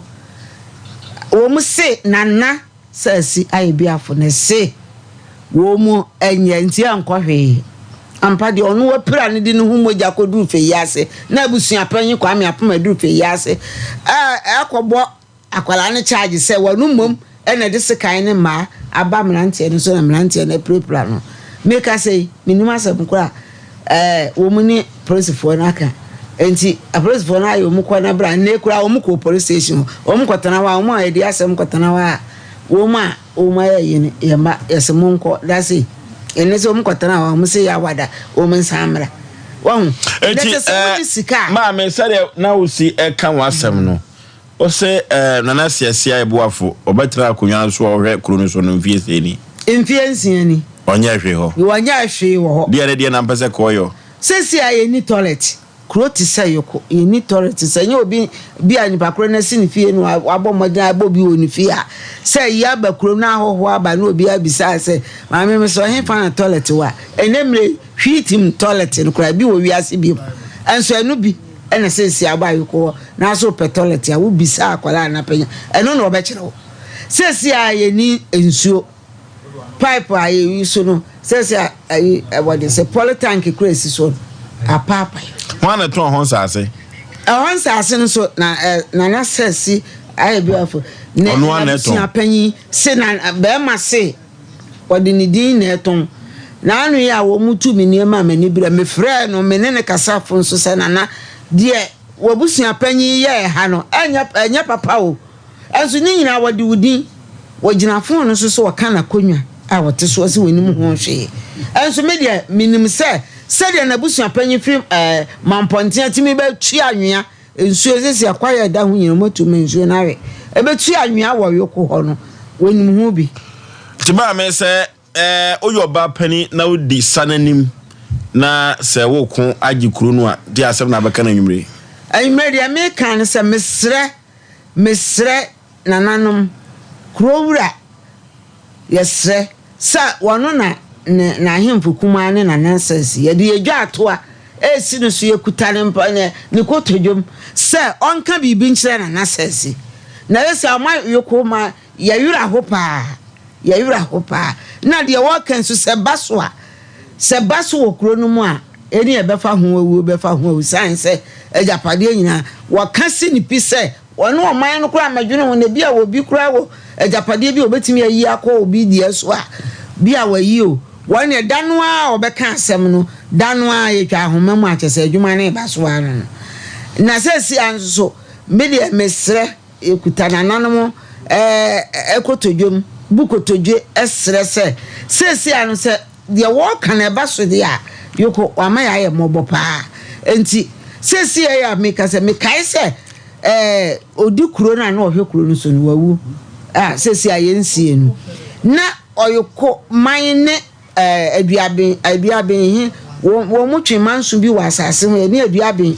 o mu se nana sasi ai bia fo ne se wo mu enye nti ankɔhwe ampa de onu wapira ne di ne hu moja kodu fe yase na abusua panyi kwa me apoma du fe yase akɔbɔ akwala ne charge se wanu mom ena de sekan ne ma aba mrantie no so na mrantie na prepare no make say minima asem kora wo mu ni police for naka enti a police for na yo mu kwa na bra ne kora wo mu ko police station wo mu kotana wa wo mu ayedi asem kotana wa wo ma yene yamba yesemu nko dasi enese wo mu kotana wa mu se ya wada wo mu nsamra won enti ma me sare na wo si eka wasem no o se nana siasia eboafo obetra akonwa so ohwe kuro so no mfie seni ni onya hwe ho wonya hwe wo ho de na mpese koyo sesi aye ni toilet kuro ti say yoko ye ni toilet say nye obi bi anipa kuro na sini fie no abomodin abobi woni fie a say ya ba kuro na ahoho aba na obi abisa say maame me so he fa na toilet wa enemre hwitim toilet no kura bi wo wiase bi enso enu bi ena sesi abayo ko na so pe toilet a wo bisa akwala na penya eno na obekere wo sesi aye ni ensuo pipe aye so no sesi aye what is a polytank crazy so apapa wana to hon sase no so na sesi aye biafo ne na panyi se na be ma se odi ni din na eton na anu ya wo mutu mi niema mani bra me frɛ no me ne kasafo nso se na de wobusua panyi ye ha no enya papa o enso ni nyina wodi wudin wogina fon no so waka na konwa a wote so se woni mu ho hwe enso me de minim se de na busua panyi fi mampontia timi be tu anwea enso sesi akwaya da ho nyina motu me enso na we e be tu anwea wo yoko ho no woni mu ho bi tiba me se oyoba pani na odi sananim na se wo ko agi kuro no a di asem na baka na nwumre ayimre dia me kan se mesre nananom kuro wura yesre sa wono na hemfu kuma ne na nonsense ye de edwa ato a esi no so yekutane mpa ne kotodwom se onka bibi nkyere na nonsense na yesi ama yekoma yayura hopa na de wo kan so se baso wo kuro no mu a eni e befa ho science ejapade nyina wo kasi ni pise wono oman no kura madwene ho na bia wo bi kura wo ejapade bi obetimi ayi akọ obi die so a bia wayi o won e danoa obeka asem no danoa yetwa ahoma mu achese adwuma na baso ano na sesi anso media mesre ekutana nanom ekotodwom bukotodwe esre sesi ano se de wo kan e baso de a yoko wama ya ye mobo pa enti sesi ya meka se mekai se odi kuro na ohwe kuro no so no wawu sesi aye nsie no na oyoko mine aduaben hi wo mutwe manso bi wasase ho ne aduaben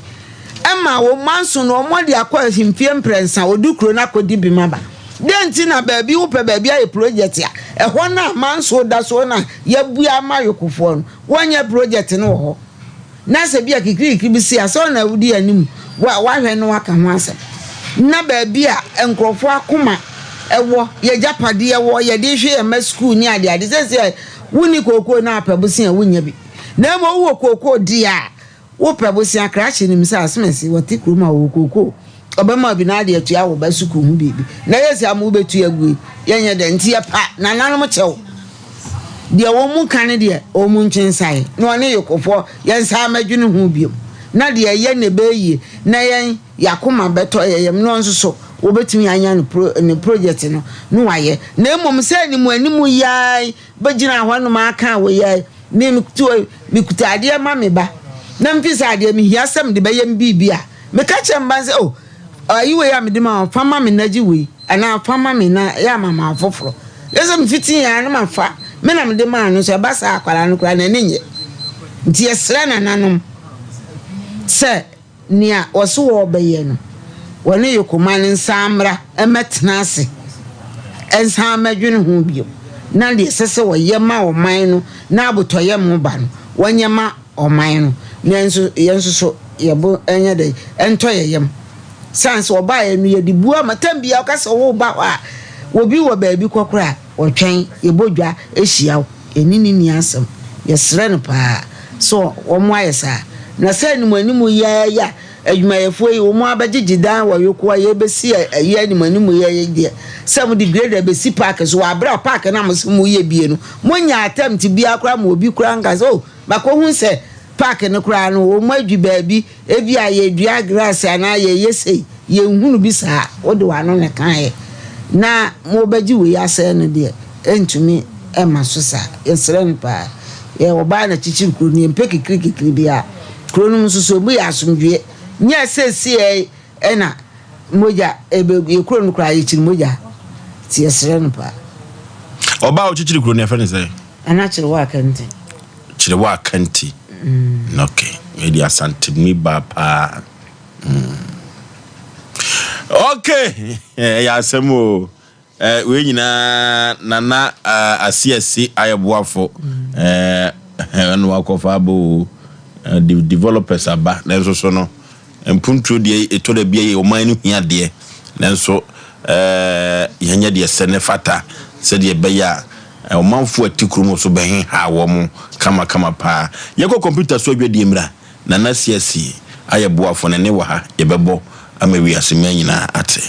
ama wo manso no omode akwa himfie mprensa odi kuro na kodi bi maba denti na baby wo pe baby aye project ya e ho na manso da so na ya bua mayokofo no wonya project no ho na se bia kikiri bi si aso na wudi anim wa hwe no aka ho asem na baby a enkrofo akoma ewo ye japade ewo ye de hwe e ma school ni ade se wuni koko na apabusi a wunya bi na mo wo koko di a wo pabusi a crash ni misa asmesi wati kroma wo koko obema bi na de atua wo basuku hu bibi na yesi amu betu agu yenye de ntie pa na nanom chew de wo mu kan de o mu nchinsai na one yokofo yensa amadwene hu biom na de ye ne beyi na yen yakoma beto yeyem no nso so wo betumi anya no project no waye na emom se ni mu animu yai begina hwanu ma aka wo yai ni mikuta ade ma me ba na mpisa ade mi hiasem de beyem bibia me ka chemba se oh ayiwe ya me de ma fama me naji we ana fama me na ya mama afoforo yesem fitin ya na mafa me na me de ma no so ba sa akwara no kra na ninye nti esra na nanom se nia oso wo beye no woni yokuman nsamra emetnase ensa amadwene hu bio na de sese wo yema o man no na abotoye mo ba no wonyema o man no nenso yenso so yebo enye de entoyeyem sans oba enu ye di bua matambia okase wo ba wa wo bi wo ba bi kokora wo twen yebodwa ehia enini ni asem yesre no pa so wo mo ayesa na se ni mo animu ya adwumayefo yi wo mo abagigidan wa yokuwa ye besi ayi animu animu ya de some the grade be si park so abra park na mo mu ye bie no mo nya attempt bia kra mo obi kra nka so bako hu se park no kra no wo mo adwu ba bi e bia ye dua grass ana ye yesei ye nhunu bi sa wo de wa no ne kan ye na mo bagi we ase no de entumi e maso sa yesre no pa ye oba na chichi kru ni mpeki krikikri bia kru no so bu ya asomdwe nya sesi e na moja ebe ye kru no kra ye chiri moja ti yesre no pa oba o chichi kru ni afa ne say ana chiri wa kanti okay media santimi ba pa okay ya asemo we nyina nana asiasi ayeboafo no akofa bo developers aba nenso so no mpuntu de eto da bia o man no hia de nenso yanya de senefata se de beya o manfo atikrum so behin ha wo mu kama pa yeko computer so adwade mra nana asiasi ayeboafo ne wa ha yebebo amawi asema nyina ate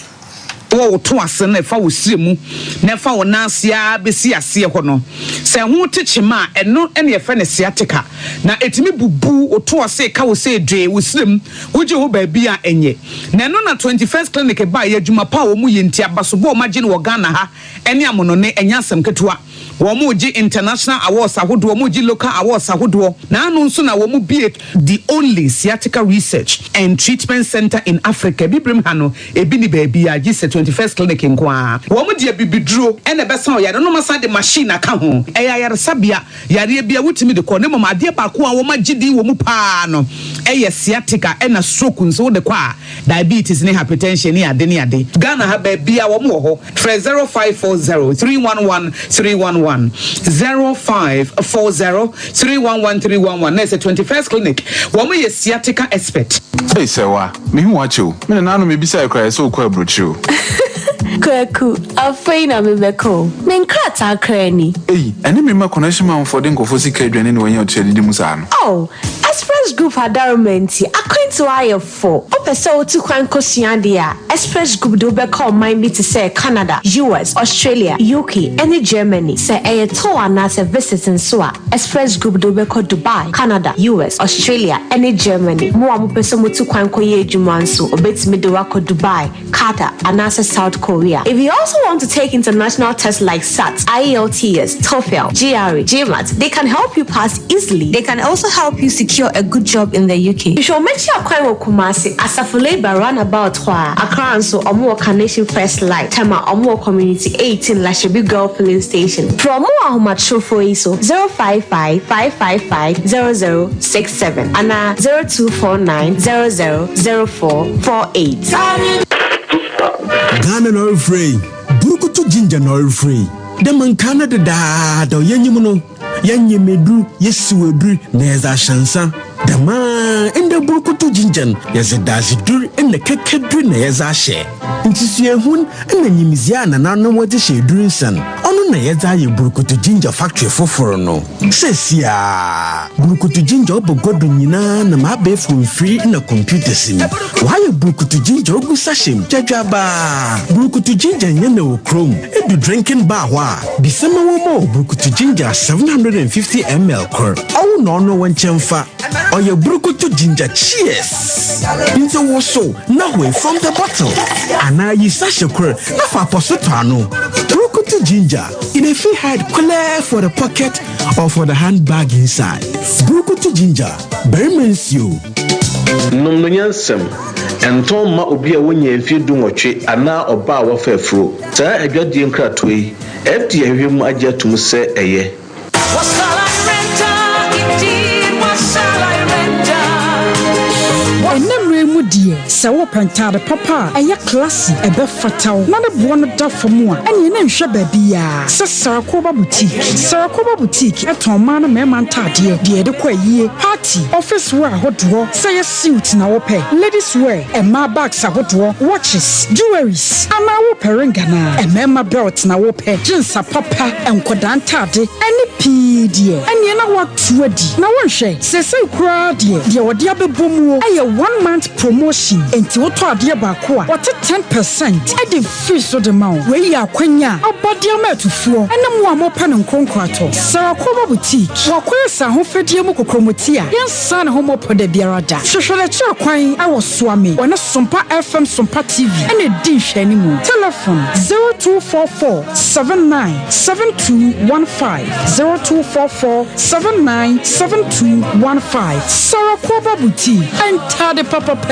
wo to ase na fa wo siremu na fa wo nansia besi ase ho no se ho techema eno ene ye fa ne siatica na etimi bubu o to ase ka wo se dwe wo sirem wo je ho ba bia enye na eno na 21st clinic ba ye adwuma pa wo mu ye ntia baso bo ma gine wo Ghana ha ene amono ne enya asem ketua wo mu ji international awards ahodo wo mu ji local awards ahodo na anu nso na wo mu bie the only sciatica research and treatment center in Africa bibrim ha no ebi ni ba bia ji 21st clinic nkwa wo mu de bibiduro ene besa o yare no masa de machine aka ho eya yare sabia yare bia wutimi de ko ne mama ade ba ko a wo magidi wo mu pa no eye sciatica ena stroke nso de kwa diabetes ne hypertension ne ade ne ade Ghana ha ba bia wo mu ho 0540 311 311 0540 311 311 na 21st clinic wo mu ye sciatica expert hey sewa me hu acho me na no me bisa ekra so kwa brochu Kwaku, afraid I'm a co. Men crata cranny. Hey, and me ma connection man for den go for sika dwane ne wanya otwedi musano. Oh, Express Group adarumenti according to IF4. Opeso to kwan kosua dia. Express Group do be call mind me to say Canada, US, Australia, UK, and Germany. Say a tour and as a visiting so Express Group do be call Dubai, Canada, US, Australia, and Germany. Mo am peso mo to kwan koye jumanso obetimi de wako Dubai, Qatar, and as South Korea. If you also want to take international tests like SAT, IELTS, TOEFL, GRE, GMAT, they can help you pass easily. They can also help you secure a good job in the UK. You should make sure you Kumasi Asafule Baran about Accra and so Omo Carnation First Light, Tema Omo Community 18 Lashabi Girl Filling Station. From Omo Macho for ISO 055 555 0067 and 0249 000448. Ghana no free. ginger no free. The man Canada da yenyimuno. Yenyemedu, yesiwedru, neza shansa. The man in the Brukutu ginger, yes, a dazidur in the kekedru neza she. Intisye hun, and the Nimiziana, and what is she doing, son? On neza ye Brukutu ginger factory for no. Says ya Brukutu ginger, but God nina, na mabe from free in a computer sim. Why a Brukutu ginger, go sashim, jajaba. Brukutu ginger, yellow chrome, and be drinking bahwa. Be some more Brukutu ginger, 750 ml cur. Oh, no one chamfa. Or your Brukutu ginger, cheers. Into waso, now away from the bottle. And now you sash a cur, not for posutano. Brukutu ginger, in a free hide, clear for the pocket or for the handbag inside. Brukutu ginger, Bermans you. No yansem, and Tom ma obi a wonye mfi dunwotwe ana oba a wofa afro. Saa adwadie nkratoi, FD ahwem agye atum se eye. Sawo pentade papa eye classy ebe fataw na ne bo no da fam a ene ne nhwe ba bia Sarakoba boutique eton ma na me man tade de de kwayie party office wear hodo say suit na wo pe ladies wear e ma bags hodo watches jewelries ama wo perenga na e ma belt na wo pe jeans papa enkoda ntade ene pidie ene na watu adi na wo nhwe say kura de wode abebomu eye 1 month promotion enti woto ade ba ko a wote 10% e de free so de ma we ya kwanya obode amatufuo ene mo amopa ne nkonkrato Sarakoba boutique wakwesa ho fedie mu kokromoti a yensa ne ho mopo de biarada hwehwele chi akwan a wo soame wona Sompa FM Sompa TV ene di hwani mu telephone 0244797215 0244797215 Sarakoba boutique enter the papa fee.